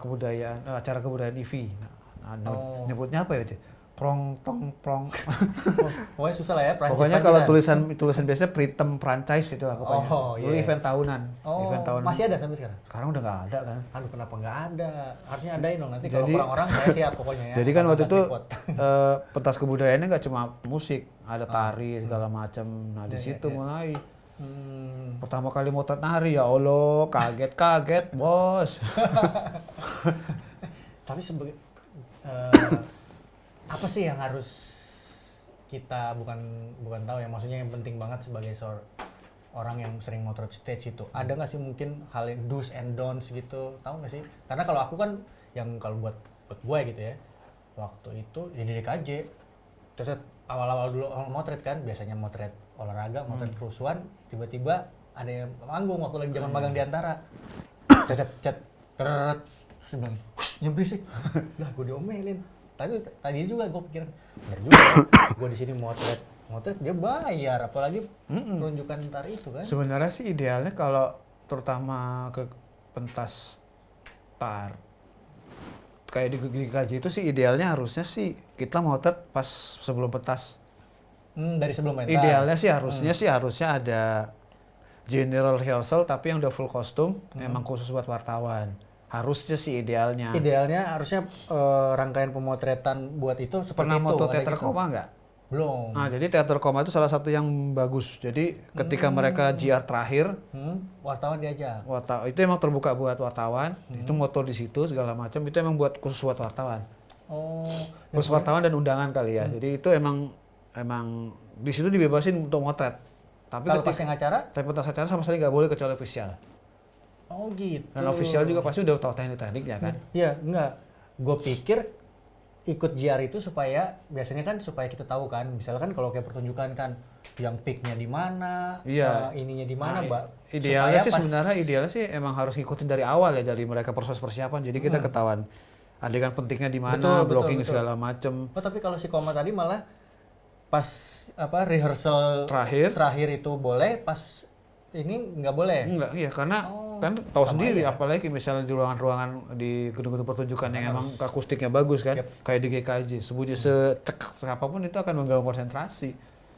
kebudayaan, acara kebudayaan IVI. Nyebutnya apa ya dia? Prong. pokoknya susah lah ya Prancis. Pokoknya kalau tulisan biasanya Pritem franchise itu lah pokoknya. Dulu iya. event tahunan. Event tahunan. Masih ada sampai sekarang? Sekarang udah nggak ada kan. Aduh kenapa nggak ada? Harusnya adain dong nanti kalau Jadi- kurang orang saya siap pokoknya ya. Jadi kan waktu itu Repot. pentas kebudayaannya nggak cuma musik, ada tari segala macam. Nah di situ mulai pertama kali motret nari ya Allah kaget bos. Tapi apa sih yang harus kita bukan tahu ya, maksudnya yang penting banget sebagai orang yang sering motret stage itu ada nggak sih mungkin hal yang do's and don'ts gitu, tahu nggak sih? Karena kalau aku kan yang kalau buat gue gitu ya, waktu itu jadi DKJ terus awal-awal dulu orang motret kan biasanya motret olahraga, motret kerusuhan, tiba-tiba ada yang manggung waktu lagi zaman magang di Antara cet terus dia bilang yang berisik lah gue diomelin. Tapi tadi juga gue pikiran bener juga ya, gue di sini motret dia bayar, apalagi menunjukkan tari itu kan. Sebenarnya sih idealnya kalau terutama ke pentas kayak di GKJ itu sih idealnya harusnya sih kita motret pas sebelum pentas. Dari sebelum pentas. Idealnya sih harusnya ada general rehearsal tapi yang udah full kostum, memang khusus buat wartawan. Harusnya sih idealnya. Idealnya harusnya rangkaian pemotretan buat itu seperti Pernah itu. moto ada teater gitu. koma nggak? Belum. Nah, jadi teater koma itu salah satu yang bagus. Jadi ketika mereka JR terakhir, Wartawan diajak. itu emang terbuka buat wartawan. Itu moto di situ segala macam. Itu emang buat khusus buat wartawan. Oh. Khusus wartawan dan undangan kali ya. Jadi itu emang di situ dibebasin untuk motret. Tapi Kalau pas yang acara? Tapi pentas acara sama sekali nggak boleh kecuali official. Oh gitu. Dan official juga pasti udah tahu teknik-tekniknya kan. Iya, enggak. Gue pikir ikut JR itu supaya biasanya kan supaya kita tahu kan, misalkan kalau kayak pertunjukan kan yang peaknya di mana, Iya. ininya di mana, Mbak. Idealnya Supaya sih pas- sebenarnya idealnya sih emang harus ngikutin dari awal ya, dari mereka proses persiapan. Jadi kita ketahuan adegan pentingnya di mana, Betul, blocking betul. segala macem. Oh, tapi kalau si Koma tadi malah pas apa rehearsal terakhir itu boleh, pas ini nggak boleh. Enggak, iya karena kan tahu sendiri apalagi misalnya di ruangan-ruangan di gedung-gedung pertunjukan yang emang akustiknya bagus kan, kayak di GKJ, sebunyi secek apapun itu akan mengganggu konsentrasi.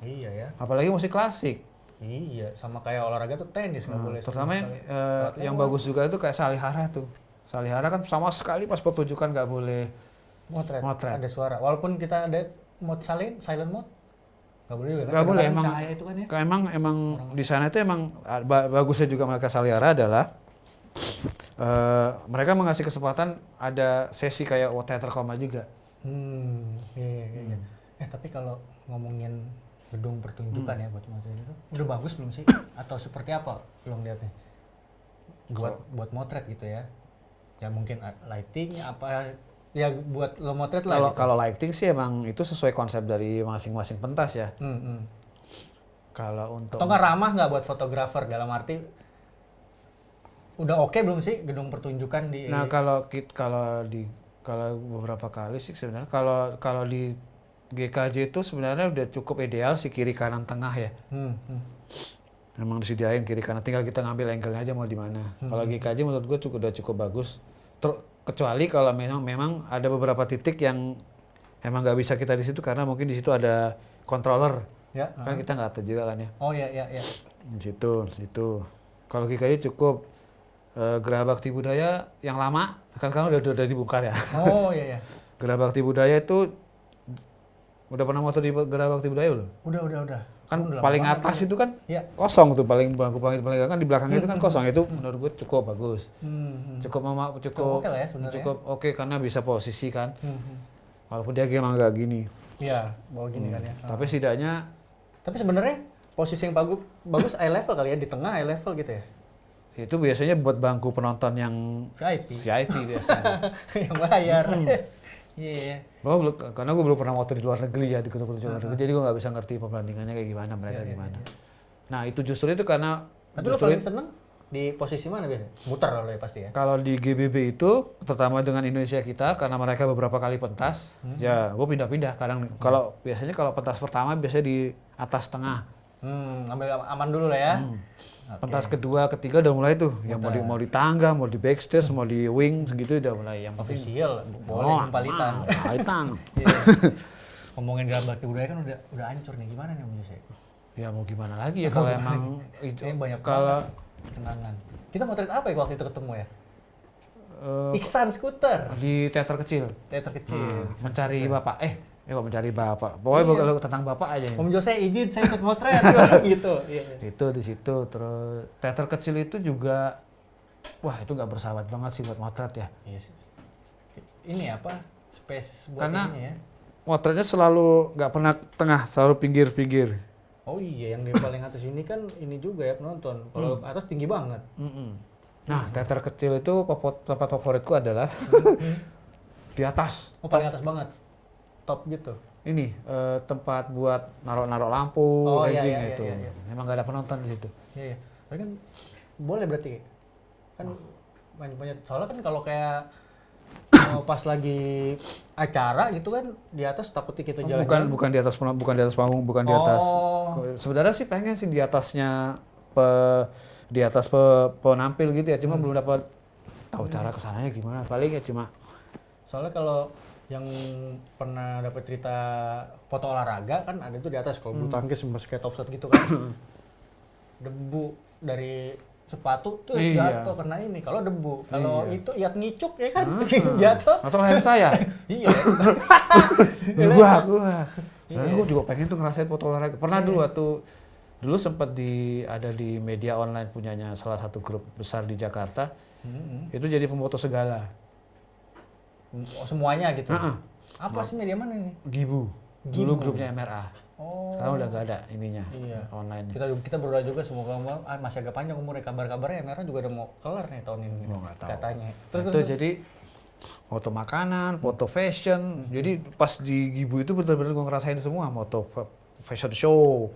Iya ya. Apalagi musik klasik. Iya, sama kayak olahraga tuh tenis nggak boleh. Terutama sama sekali. yang bagus juga itu kayak Salihara tuh. Salihara kan sama sekali pas pertunjukan nggak boleh Motret. motret. Ada suara. Walaupun kita ada mode silent mode, nggak boleh juga kan? Nggak boleh, Kadang-kadang emang cahaya itu kan ya. emang di sana itu emang bagusnya juga mereka Salihara adalah mereka mengasih kesempatan ada sesi kayak teater koma juga. Iya. Tapi kalau ngomongin gedung pertunjukan ya buat motret itu, udah bagus belum sih? Atau seperti apa lo ngeliatnya? Buat motret gitu ya? Ya mungkin lightingnya apa? Ya buat lo motret lah. Kalau Gitu. kalau lighting sih emang itu sesuai konsep dari masing-masing pentas ya. Kalau untuk Atau nggak ramah nggak buat fotografer, dalam arti udah oke belum sih gedung pertunjukan di? Nah kalau beberapa kali sih sebenarnya kalau di GKJ itu sebenarnya udah cukup ideal sih kiri kanan tengah ya. Memang disediain kiri kanan, tinggal kita ngambil angle-nya aja mau di mana. Kalau GKJ menurut gue udah cukup bagus. Kecuali kalau memang ada beberapa titik yang emang nggak bisa kita di situ karena mungkin di situ ada controller. Ya. Kan kita nggak tahu juga kan ya. Oh ya. Di situ. Kalau GKJ cukup Geraha Bakti Budaya yang lama kan sekarang udah dibongkar ya. Oh iya. Geraha Bakti Budaya itu udah pernah moto di Geraha Bakti Budaya belum? Udah. Kan Udah lama paling banget atas itu kan ya. kosong tuh, paling bangku paling kan di belakangnya itu kan kosong. Itu menurut gue cukup bagus. Cukup Oke lah ya sebenarnya. cukup oke karena bisa posisi kan. Walaupun dia emang agak gini. Iya, bawa gini kan ya. Tapi setidaknya Tapi sebenarnya posisi yang bagus eye level kali ya, di tengah eye level gitu ya. itu biasanya buat bangku penonton yang VIP. biasanya. Yang bayar. Iya. Karena gue belum pernah moto di luar negeri ya, di gedung luar negeri, jadi gue nggak bisa ngerti perbandingannya kayak gimana, mereka gimana. Nah itu justru itu karena Tapi lo paling seneng di posisi mana biasanya? Muter lo ya pasti ya. kalau di GBB itu, terutama dengan Indonesia kita, karena mereka beberapa kali pentas, ya gue pindah-pindah. Kadang biasanya kalau pentas pertama biasanya di atas tengah. Ambil aman dulu lah ya. Pentas kedua, ketiga udah mulai tuh, yang mau di tangga, mau di backstage, mau di wing, segitu udah mulai. Yang penting Official, boleh jumpalitan. Jumpalitan. Iya. Ngomongin Geraha Bakti Budaya kan udah hancur nih, gimana nih Om Yose? Ya mau gimana lagi ya kalau emang Kayaknya banyak kalau banget kenangan. Kita motret apa ya waktu itu ketemu ya? Iksan Skuter. di teater kecil Teater kecil. mencari bapak kok mencari bapak pokoknya kalau tentang bapak aja ya. Om Jose izin saya ikut motret gitu. Iya. Itu di situ. Terus teater kecil itu juga wah itu nggak bersahabat banget sih buat motret ya. Yes. Ini apa? Space buat Karena ini ya. motretnya selalu nggak pernah tengah, selalu pinggir-pinggir. Oh iya, yang di paling atas ini kan ini juga ya penonton. Kalau atas tinggi banget. Nah teater kecil itu tempat favoritku adalah di atas. Oh paling atas banget. Top gitu. Ini tempat buat naruh lampu, Oh, iya, ranging iya, itu. iya, iya. Memang nggak ada penonton di situ. Iya. Tapi kan boleh berarti kan banyak soalnya kan kalau kayak pas lagi acara gitu kan di atas takutnya kita jalan-jalan. Bukan di atas panggung, bukan di atas. Sebenarnya sih pengen sih di atasnya di atas penampil gitu ya, cuma belum dapat tahu cara kesananya gimana. Paling ya cuma Soalnya kalau yang pernah dapat cerita foto olahraga kan ada tuh di atas kalau bulu tangkis masih kayak top shot gitu kan. Debu dari sepatu tuh jatuh kena ini. Kalau debu, kalau itu iat ngicuk ya kan jatuh. atau leher saya. Iya. Gua. Karena gua juga pengen tuh ngerasain foto olahraga. Pernah dulu sempat ada di media online punyanya salah satu grup besar di Jakarta. Itu jadi pemfoto segala. Oh, semuanya gitu. Apa sih media mana ini? Gibu. Dulu grupnya MRA. Oh. Sekarang udah gak ada ininya. Iya. Online. Kita berdoa juga semoga masih agak panjang umurnya. Kabar-kabarnya merah juga udah mau kelar nih tahun ini. Gua nggak tahu. Katanya. Jadi foto makanan, foto fashion. Jadi pas di Gibu itu benar-benar gue ngerasain semua, foto fashion show,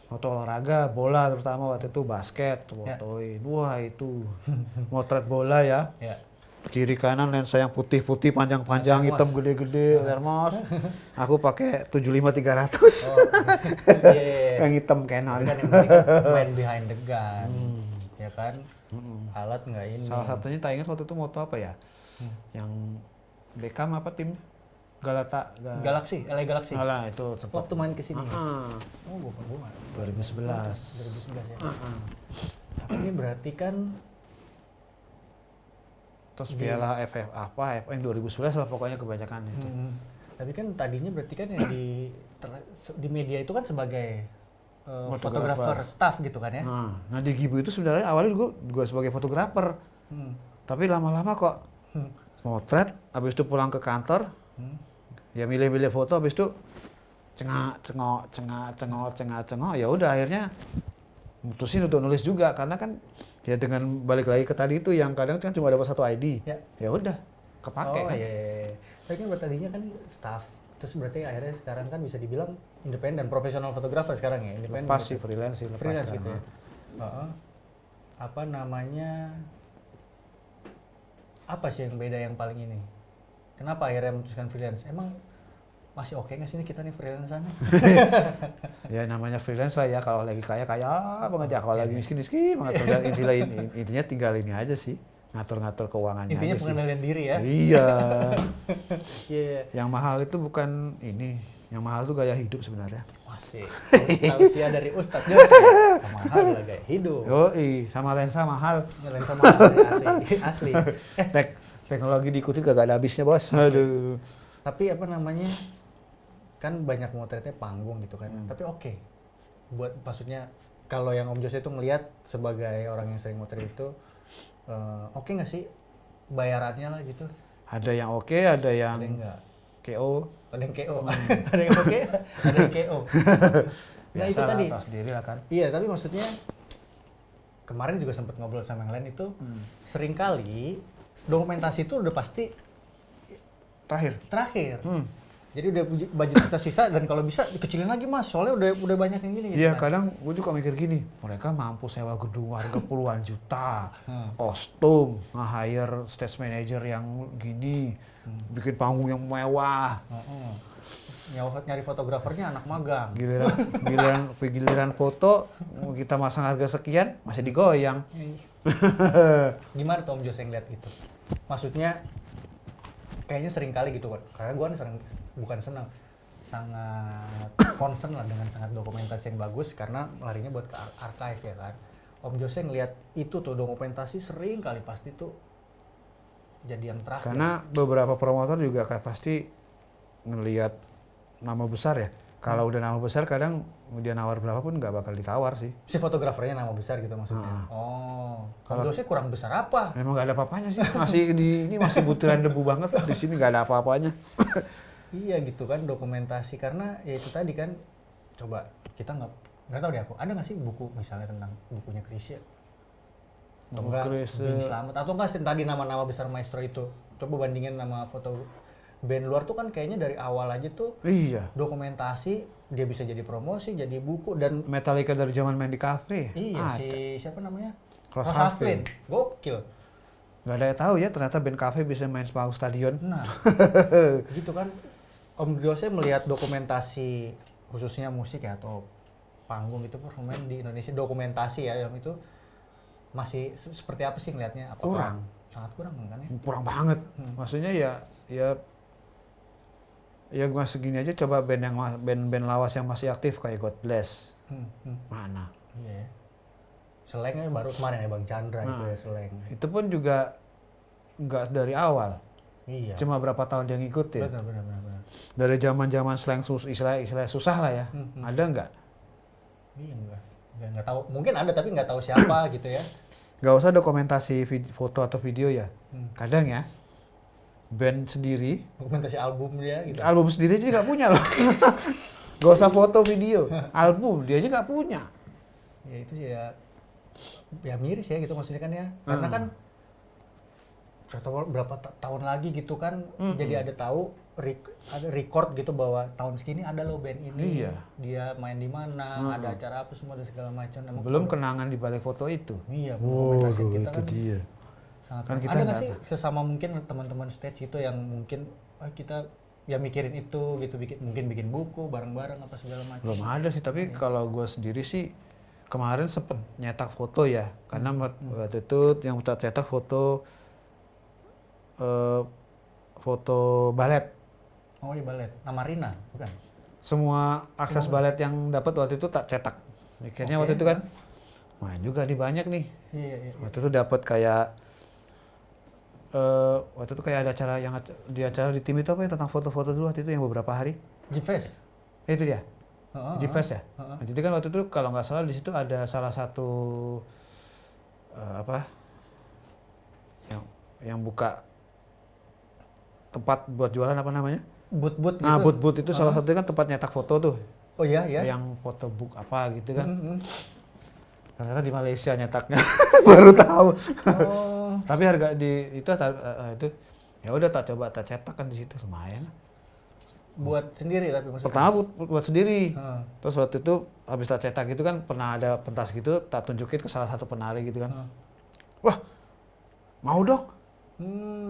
foto olahraga, bola terutama waktu itu basket, fotoin. Wah itu motret bola ya. Ya. Kiri kanan lensa yang putih-putih, panjang-panjang, Thermos. hitam gede-gede, thermos. Aku pakai 75-300. Oh, iya. Yang hitam Canon. Kan yang penting main behind the gun, ya kan? Alat nggak ini. Salah satunya tak ingat waktu itu moto apa ya? Yang Beckham apa tim? Galaxy, LA Galaxy. Alah itu sempat. Waktu main ke sini. Ah, Oh, gua 2011. 2011 ya. Tapi ini berarti kan Terus piala FF apa? FF 2011 lah pokoknya kebanyakan itu. tapi kan tadinya berarti kan yang di media itu kan sebagai fotografer staff gitu kan ya. Nah di Gibu itu sebenarnya awalnya gue sebagai fotografer. Tapi lama-lama kok motret, habis itu pulang ke kantor, ya milih-milih foto, habis itu cengok, ya udah akhirnya mutusin untuk nulis juga karena kan ya dengan balik lagi ke tadi itu yang kadang kan cuma dapat satu ID, ya udah kepake kan. Iya. Tapi kan tadinya kan staff, terus berarti akhirnya sekarang kan bisa dibilang independen, profesional fotografer sekarang ya, independen. Lepas sih freelance gitu ya. Apa namanya? Apa sih yang beda yang paling ini? Kenapa akhirnya memutuskan freelance? Emang masih oke nggak sih kita nih freelance-an? Ya namanya freelance lah ya, kalau lagi kaya banget ya, kalau lagi miskin banget. Intinya tinggal ini aja sih, ngatur-ngatur keuangannya. Intinya aja pengendalian diri ya? Iya. Iya. Yang mahal itu bukan ini, yang mahal itu gaya hidup sebenarnya. Masih. Tausiah dari Ustadz juga. Mahal lah gaya hidup. Yoi, sama lensa mahal. Lensa mahal asli. Teknologi diikuti gak ada habisnya bos. Aduh. Tapi apa namanya, kan banyak motretnya panggung gitu kan. Tapi oke. Buat maksudnya kalau yang Om Jose itu ngelihat sebagai orang yang sering motret itu, oke nggak sih bayarannya lah gitu? Ada yang oke, ada yang enggak. KO. Ada yang KO. Ada yang oke, ada yang KO. Nah itu tadi. Tahu sendiri lah kan. Iya, tapi maksudnya kemarin juga sempat ngobrol sama yang lain itu seringkali dokumentasi itu udah pasti terakhir. Jadi udah budget sisa-sisa dan kalau bisa dikecilin lagi mas, soalnya udah banyak yang gini. Iya, kadang gue juga mikir gini, mereka mampu sewa gedung harga puluhan juta, kostum, nge-hire stage manager yang gini, bikin panggung yang mewah. Nyari fotografernya anak magang. Giliran foto, kita masang harga sekian, masih digoyang. Gimana tuh Om Jose ngeliat gitu? Maksudnya kayaknya sering kali gitu kan, karena gue sangat concern lah dengan sangat dokumentasi yang bagus karena larinya buat ke archive ya kan. Om Jose ngelihat itu tuh dokumentasi sering kali pasti tuh jadi yang terakhir. Karena beberapa promotor juga kayak pasti ngelihat nama besar ya. Kalau udah nama besar kadang dia nawar berapapun nggak bakal ditawar sih. Si fotografernya nama besar gitu maksudnya. Om Jose kurang besar apa? Memang nggak ada apa-apanya sih. Masih butiran debu banget di sini nggak ada apa-apanya. Iya gitu kan dokumentasi karena ya itu tadi kan coba kita nggak tahu deh aku ada nggak sih buku misalnya tentang bukunya Krisya atau enggak Bini Slamet atau enggak tadi nama-nama besar maestro itu coba bandingin nama foto band luar tuh kan kayaknya dari awal aja tuh dokumentasi dia bisa jadi promosi jadi buku dan Metallica dari zaman main di kafe. Iya siapa namanya Ross Haflin gokil. Gak ada yang tahu ya ternyata band cafe bisa main sepanggung stadion. Nah, gitu kan. Om Jose melihat dokumentasi khususnya musik ya atau panggung itu performan di Indonesia dokumentasi ya yang itu masih seperti apa sih ngelihatnya? Apa kurang? Sangat kurang kan ya? Kurang banget. Maksudnya ya gue segini aja coba band lawas yang masih aktif kayak God Bless. Mana? Iya. Selengnya baru kemarin ya Bang Chandra itu ya Seleng. Itu pun juga nggak dari awal. Iya. Cuma berapa tahun dia ngikutin. Benar. Dari zaman slang istilah susah lah ya. Ada nggak? Iya nggak tahu. Mungkin ada tapi nggak tahu siapa gitu ya. Nggak usah dokumentasi foto atau video ya. Kadang ya band sendiri. Dokumentasi album dia gitu. Album sendiri aja nggak punya loh. Nggak usah foto video. Album dia aja nggak punya. Ya itu sih ya miris ya gitu maksudnya kan ya. Karena kan atau berapa tahun lagi gitu kan, jadi ada tahu ada record gitu bahwa tahun segini ada loh band ini, Iya. dia main di mana, ada acara apa semua dan segala macam. Emang Belum kenangan di balik foto itu. iya, komunikasi kita itu kan dia. sangat. Kan kita Ada nggak nggak sih sesama mungkin teman-teman stage itu yang mungkin kita ya mikirin itu gitu, mungkin bikin buku bareng-bareng apa segala macam. Belum ada sih, tapi kalau gue sendiri sih kemarin sempet nyetak foto ya, karena waktu itu yang cetak foto foto balet. Oh iya, balet. Nama Rina, bukan? Semua akses balet yang dapat waktu itu tak cetak. Mikirnya waktu itu kan main juga nih banyak nih. Iya, iya. Waktu itu dapat kayak waktu itu kayak ada acara yang di acara di tim itu apa ya, tentang foto-foto dulu waktu itu yang beberapa hari. G-Fest? Itu dia. G-Fest ya. Heeh. Jadi kan waktu itu kalau nggak salah di situ ada salah satu apa yang buka tempat buat jualan apa namanya? Boot-boot gitu? Nah, boot itu salah satunya kan tempat nyetak foto tuh. Oh iya, iya. Yang foto book apa gitu kan. Mm-hmm. Ternyata di Malaysia nyetaknya. Baru tahu. Oh. Tapi harga di itu ya udah tak coba tak cetak kan di situ lumayan. Buat sendiri tapi maksudnya? Pertama buat sendiri. Heeh. Terus waktu itu habis tak cetak itu kan pernah ada pentas gitu, tak tunjukin ke salah satu penari gitu kan. Wah, mau dong.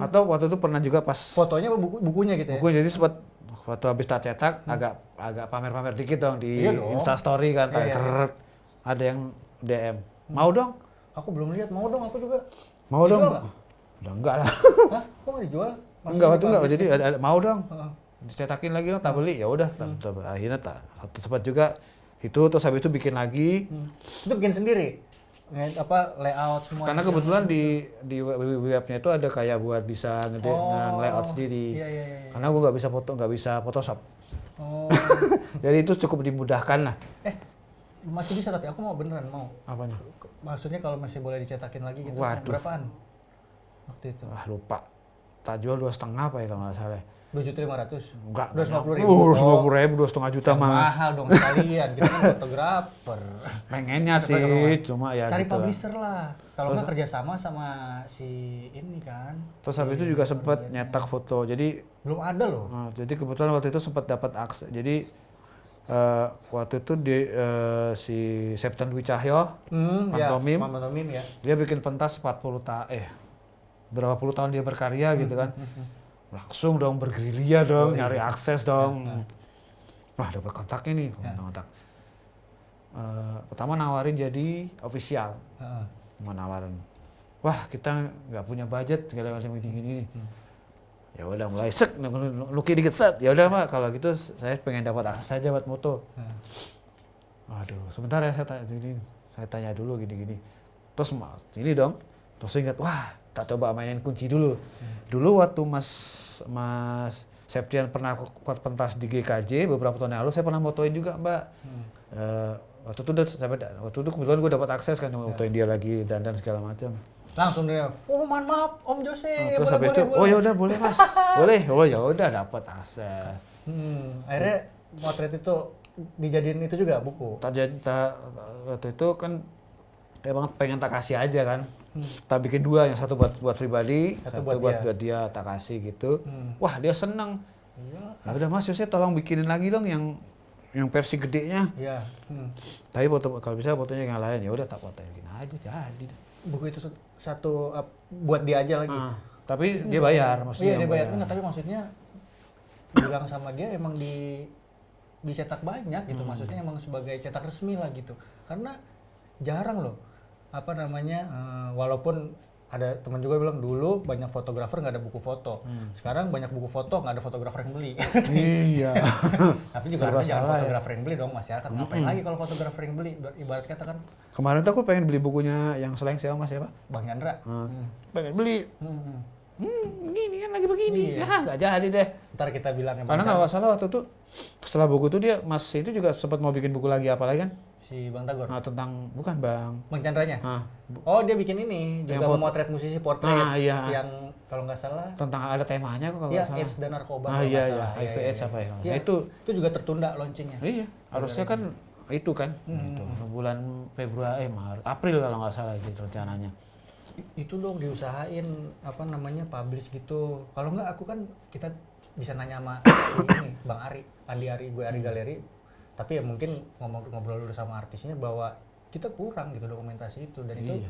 Atau waktu itu pernah juga pas Fotonya apa bukunya gitu ya? buku, jadi sempat waktu habis tak cetak agak pamer-pamer dikit dong di Iya dong. Insta story kan, Iya, iya. ceret. Ada yang DM, mau dong, Aku belum lihat, mau dong aku juga. mau Dijual dong. nggak? Udah enggak lah. Hah? Kok nggak dijual? Enggak, waktu enggak. dipublish Jadi gitu? ada, mau dong. Heeh. Dicetakin lagi dong, tak beli. Ya udah, akhirnya tak sempat juga itu, terus habis itu bikin lagi. Itu bikin sendiri? Apa layout semua? Karena kebetulan di webnya itu ada kayak buat bisa nge-layout sendiri. Iya, iya, iya. Karena gue nggak bisa Photoshop. Oh. Jadi itu cukup dimudahkan lah. Masih bisa tapi aku mau beneran mau. Apanya? Maksudnya kalau masih boleh dicetakin lagi gitu. Waduh. Berapaan? Waktu itu. Wah lupa. Tak jual 2,5 apa ya kalau nggak salah. 2.500.000? Enggak. 250.000. 250.000, 2,5 juta Yang mah. mahal dong sekalian. Kita kan fotografer. Pengennya sih, cuma ya Cari gitu lah. publisher lah. Kalau nggak kerjasama sama si ini kan. Terus habis itu juga sempat nyetak foto. Jadi Belum ada loh. jadi kebetulan waktu itu sempat dapat akses. Jadi waktu itu si Septian Dwi Cahyo, Pantomim, Pantomim ya. dia bikin pentas 40 berapa puluh tahun dia berkarya gitu kan. Langsung dong bergerilya dong, nyari akses dong. Wah dapat kontaknya nih, kontak. Pertama nawarin jadi official, mau nawarin. Wah kita nggak punya budget segala macam gini. Ya udah mulai luki dikit set. Ya udah Mbak, kalau gitu saya pengen dapat akses aja buat moto. Waduh, sebentar ya saya tanya dulu gini. Terus ini dong. Terus ingat, wah tak coba mainin kunci dulu. Dulu waktu Mas Septian pernah kuat pentas di GKJ beberapa tahun yang lalu, saya pernah motoin juga Mbak. Waktu itu kebetulan gue dapat akses kan motoin dia lagi dan segala macam. Langsung dia, oh maaf Om Jose. Terus habis itu, oh ya udah boleh Mas, boleh. Oh ya udah dapat akses. Akhirnya motret itu dijadiin itu juga buku. Waktu itu kan emang pengen tak kasih aja kan. Tak bikin dua, yang satu buat pribadi, satu buat dia tak kasih gitu. Wah dia seneng. Iya. Nah, udah Mas Yose tolong bikinin lagi dong yang versi gedenya. Iya. Tapi kalau bisa fotonya yang lain, ya udah tak fotoin aja jadi. Buku itu satu buat dia aja lagi. Tapi dia bayar maksudnya. Iya dia bayar. Enggak, tapi maksudnya bilang sama dia emang dicetak banyak gitu. Maksudnya emang sebagai cetak resmi lah gitu. Karena jarang loh walaupun ada teman juga bilang dulu banyak fotografer nggak ada buku foto. Sekarang banyak buku foto nggak ada fotografer yang beli. Iya. Tapi juga harusnya jangan fotografer yang beli dong masyarakat. Ngapain lagi kalau fotografer yang beli? Ibarat kata kan. Kemarin tuh aku pengen beli bukunya yang Seleng siapa Mas siapa? Bang Chandra. Pengen beli. Gini kan lagi begini. Iya. Ya nggak jadi deh. Ntar kita bilang Karena kalau nggak salah waktu itu setelah buku itu dia Mas itu juga sempat mau bikin buku lagi apa lagi kan? si Bang Tagor. Nah, tentang bukan Bang. Bang Chandranya. Oh dia bikin ini juga memotret musisi portret yang kalau nggak salah tentang ada temanya kok kalau nggak salah. AIDS dan narkoba. Iya HIV AIDS apa ya? Nah, itu juga tertunda launchingnya. Iya harusnya kan itu kan itu bulan Februari April kalau nggak salah itu rencananya. itu dong diusahain apa namanya publish gitu. Kalau nggak aku kan kita bisa nanya sama si ini Bang Ari, Andi Ari, gue Ari Galeri. Tapi ya mungkin ngobrol dulu sama artisnya bahwa kita kurang gitu dokumentasi itu, dan itu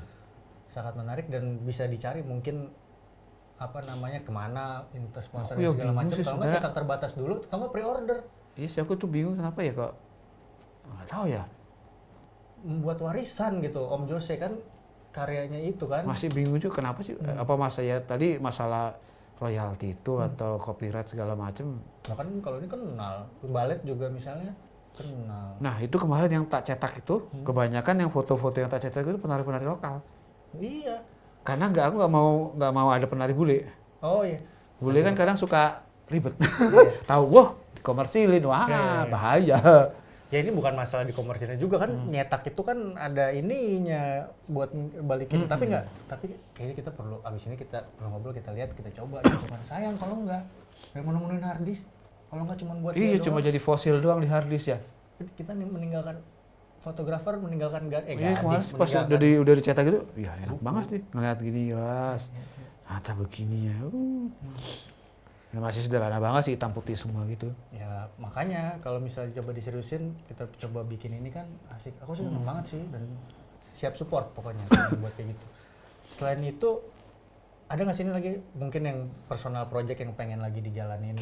sangat menarik dan bisa dicari mungkin apa namanya kemana sponsor dan segala macam. Kalau nggak cetak terbatas dulu, atau nggak pre-order. Iya sih, aku tuh bingung kenapa ya kok nggak tahu ya. Membuat warisan gitu, Om Jose kan karyanya itu kan. Masih bingung juga kenapa sih? Apa tadi masalah royalti itu atau copyright segala macam? Nah kan kalau ini kenal, Balet juga misalnya kenal. Nah itu kemarin yang tak cetak itu, kebanyakan yang foto-foto yang tak cetak itu penari-penari lokal. Iya. Karena aku nggak mau ada penari bule. Oh iya. Bule kan kadang suka ribet. Iya. Tahu, wah dikomersilin, wah bahaya. Ya ini bukan masalah di komersilnya juga kan, nyetak itu kan ada ininya buat balikin. Tapi kayaknya kita perlu, abis ini kita perlu ngobrol, kita lihat, kita coba. Cuman sayang kalau enggak, kayak nemuin hard disk. Kalau enggak cuma buat iya, cuma jadi fosil doang di hard disk ya. Kita nih meninggalkan fotografer, meninggalkan iya, kemarin pas udah dicetak gitu, ya enak banget sih ngeliat gini, was. Ternyata begini ya. Ya, masih sederhana banget sih, hitam putih semua gitu. Ya makanya kalau misalnya coba diseriusin, kita coba bikin ini kan asik. Aku sih seneng banget sih dan siap support pokoknya buat kayak gitu. Selain itu, ada nggak sih ini lagi mungkin yang personal project yang pengen lagi dijalanin,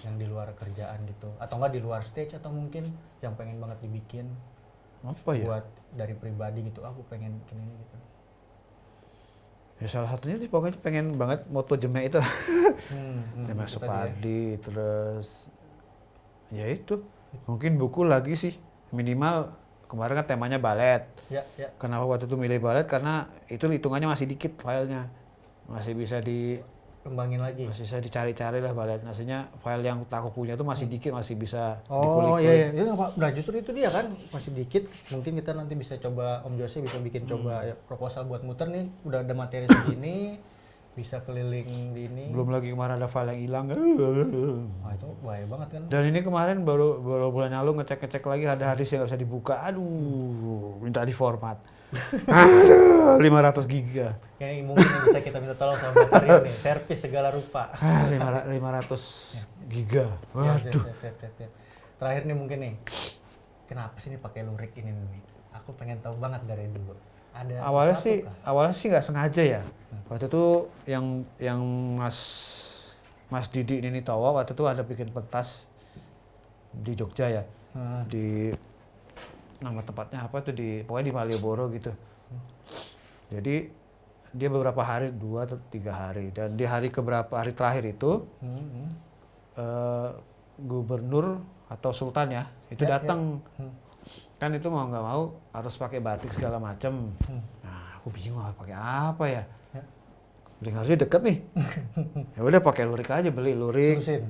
yang di luar kerjaan gitu, atau nggak di luar stage, atau mungkin yang pengen banget dibikin apa ya? Buat dari pribadi gitu, aku pengen bikin ini gitu. Ya salah satunya sih pokoknya pengen banget moto Jemek itu. Jemek Supadi, terus ya itu. Mungkin buku lagi sih, minimal kemarin kan temanya balet. Ya. Kenapa waktu itu milih balet? Karena itu hitungannya masih dikit filenya. Masih bisa kembangin lagi. Masih bisa dicari-cari lah balet. Maksudnya file yang aku punya itu masih dikit, masih bisa dikulik. Oh iya. Nah justru itu dia kan, masih dikit. Mungkin kita nanti bisa coba, Om Jose bisa bikin coba ya, proposal buat muter nih. Udah ada materi segini, bisa keliling di ini. Belum lagi kemarin ada file yang hilang. Wah itu bahaya banget kan. Dan ini kemarin baru bulan lalu ngecek lagi ada harddisk yang nggak bisa dibuka. Aduh, minta di format. Aduh, 500 giga. Kayaknya mungkin bisa kita minta tolong sama Bapak nih, servis segala rupa. 500 giga. Waduh. Ya. Terakhir nih mungkin nih, kenapa sih nih pakai lurik ini nih? Aku pengen tahu banget dari dulu. Ada awalnya sih nggak sengaja ya. Waktu itu yang Mas Didi Nini Towo waktu itu ada bikin pentas di Jogja ya. Di nama tempatnya apa tuh, pokoknya di Malioboro gitu. Jadi dia beberapa hari, 2 atau 3 hari, dan di hari terakhir itu gubernur atau sultan ya itu datang. Kan itu mau nggak mau harus pakai batik segala macam. Nah aku bingung pakai apa ya. Harusnya deket nih. Ya udah pakai lurik aja, beli lurik. Terusin.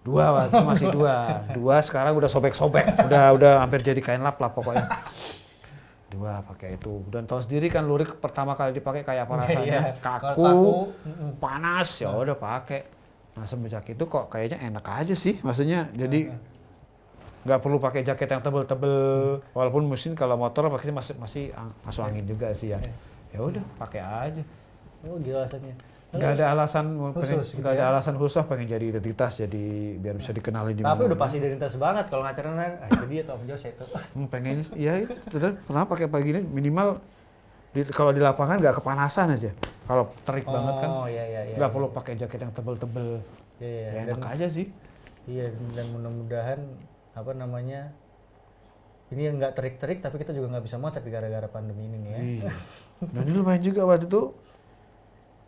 2 waktu masih 2 sekarang udah sobek-sobek, udah hampir jadi kain lap pokoknya. 2 pakai itu, dan tahu sendiri kan lurik pertama kali dipakai kayak apa rasanya, kaku, panas, ya udah pakai. Nah semenjak itu kok kayaknya enak aja sih, maksudnya jadi nggak perlu pakai jaket yang tebel-tebel, walaupun mesin kalau motor pakai masih masuk angin juga sih ya. Ya udah pakai aja. Oh gila rasanya. Nggak ada alasan khusus, nggak ada alasan khusus pengen jadi identitas, jadi biar bisa dikenali di mana. Tapi udah pasti identitas banget kalau ngacaranya, itu dia tuh Om Jose itu. Pengen ya itu, pernah pakai pagi ini minimal kalau di lapangan nggak kepanasan aja. Kalau terik banget kan, nggak perlu pakai jaket yang tebel-tebel. Ya enak aja sih. Iya, dan mudah-mudahan apa namanya, ini nggak terik-terik tapi kita juga nggak bisa motret gara-gara pandemi ini nih ya. Iya. Dan ini lumayan juga waktu itu.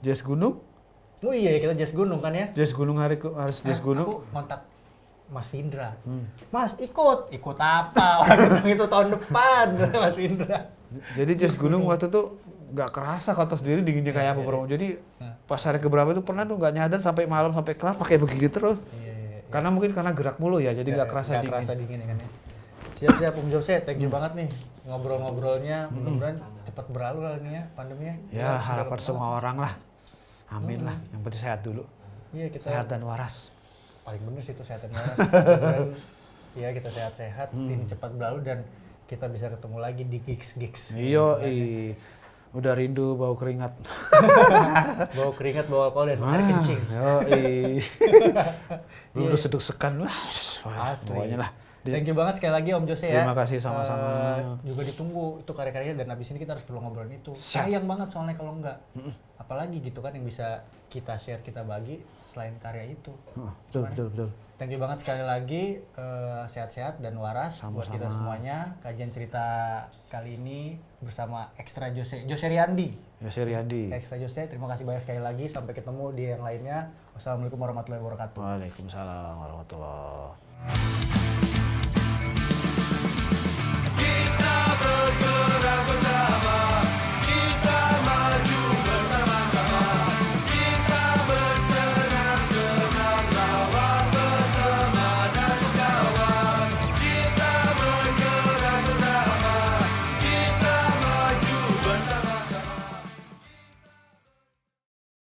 Jazz Gunung? Oh iya, kita Jazz Gunung kan ya? Jazz Gunung harus Jazz Gunung. Aku kontak Mas Vindra. Mas ikut apa? Waduh, itu tahun depan Mas Vindra. Jadi Jazz Gunung waktu itu nggak kerasa kata sendiri dinginnya kayak apa bro. Jadi pas hari keberapa itu pernah tuh nggak nyadar sampai malam sampai kelar pakai begini terus. Karena mungkin karena gerak mulu ya, jadi nggak kerasa dingin. Kerasa dingin ya kan ya. Siap Om Jose, thank you banget nih ngobrol-ngobrolnya. Mudah-mudahan cepat berlalu lah nih ya pandeminya. Ya harapan semua orang lah. Amin lah, yang penting sehat dulu. Iya, kita sehat dan waras. Paling bener sih itu sehat dan waras. Iya, kita sehat-sehat, ini cepat berlalu dan kita bisa ketemu lagi di gigs. Iya, Udah rindu bau keringat. Bau keringat, bau alkohol, dan air kencing. Yoi. Lu udah sedek-sekan. Wah, Asli. pokoknya lah. Thank you banget sekali lagi Om Jose ya. Terima kasih sama-sama. Juga ditunggu itu karya-karyanya, dan abis ini kita harus perlu ngobrolin itu. Siap. Sayang banget soalnya kalau enggak. Apalagi gitu kan yang bisa kita share, kita bagi selain karya itu. Betul. Thank you banget sekali lagi, sehat-sehat dan waras buat Sama-sama. kita semuanya. Kajian cerita kali ini bersama Extra Jose Riyandi. Yose Riyandi. Extra Jose, terima kasih banyak sekali lagi. Sampai ketemu di yang lainnya. Wassalamualaikum warahmatullahi wabarakatuh. Waalaikumsalam warahmatullahi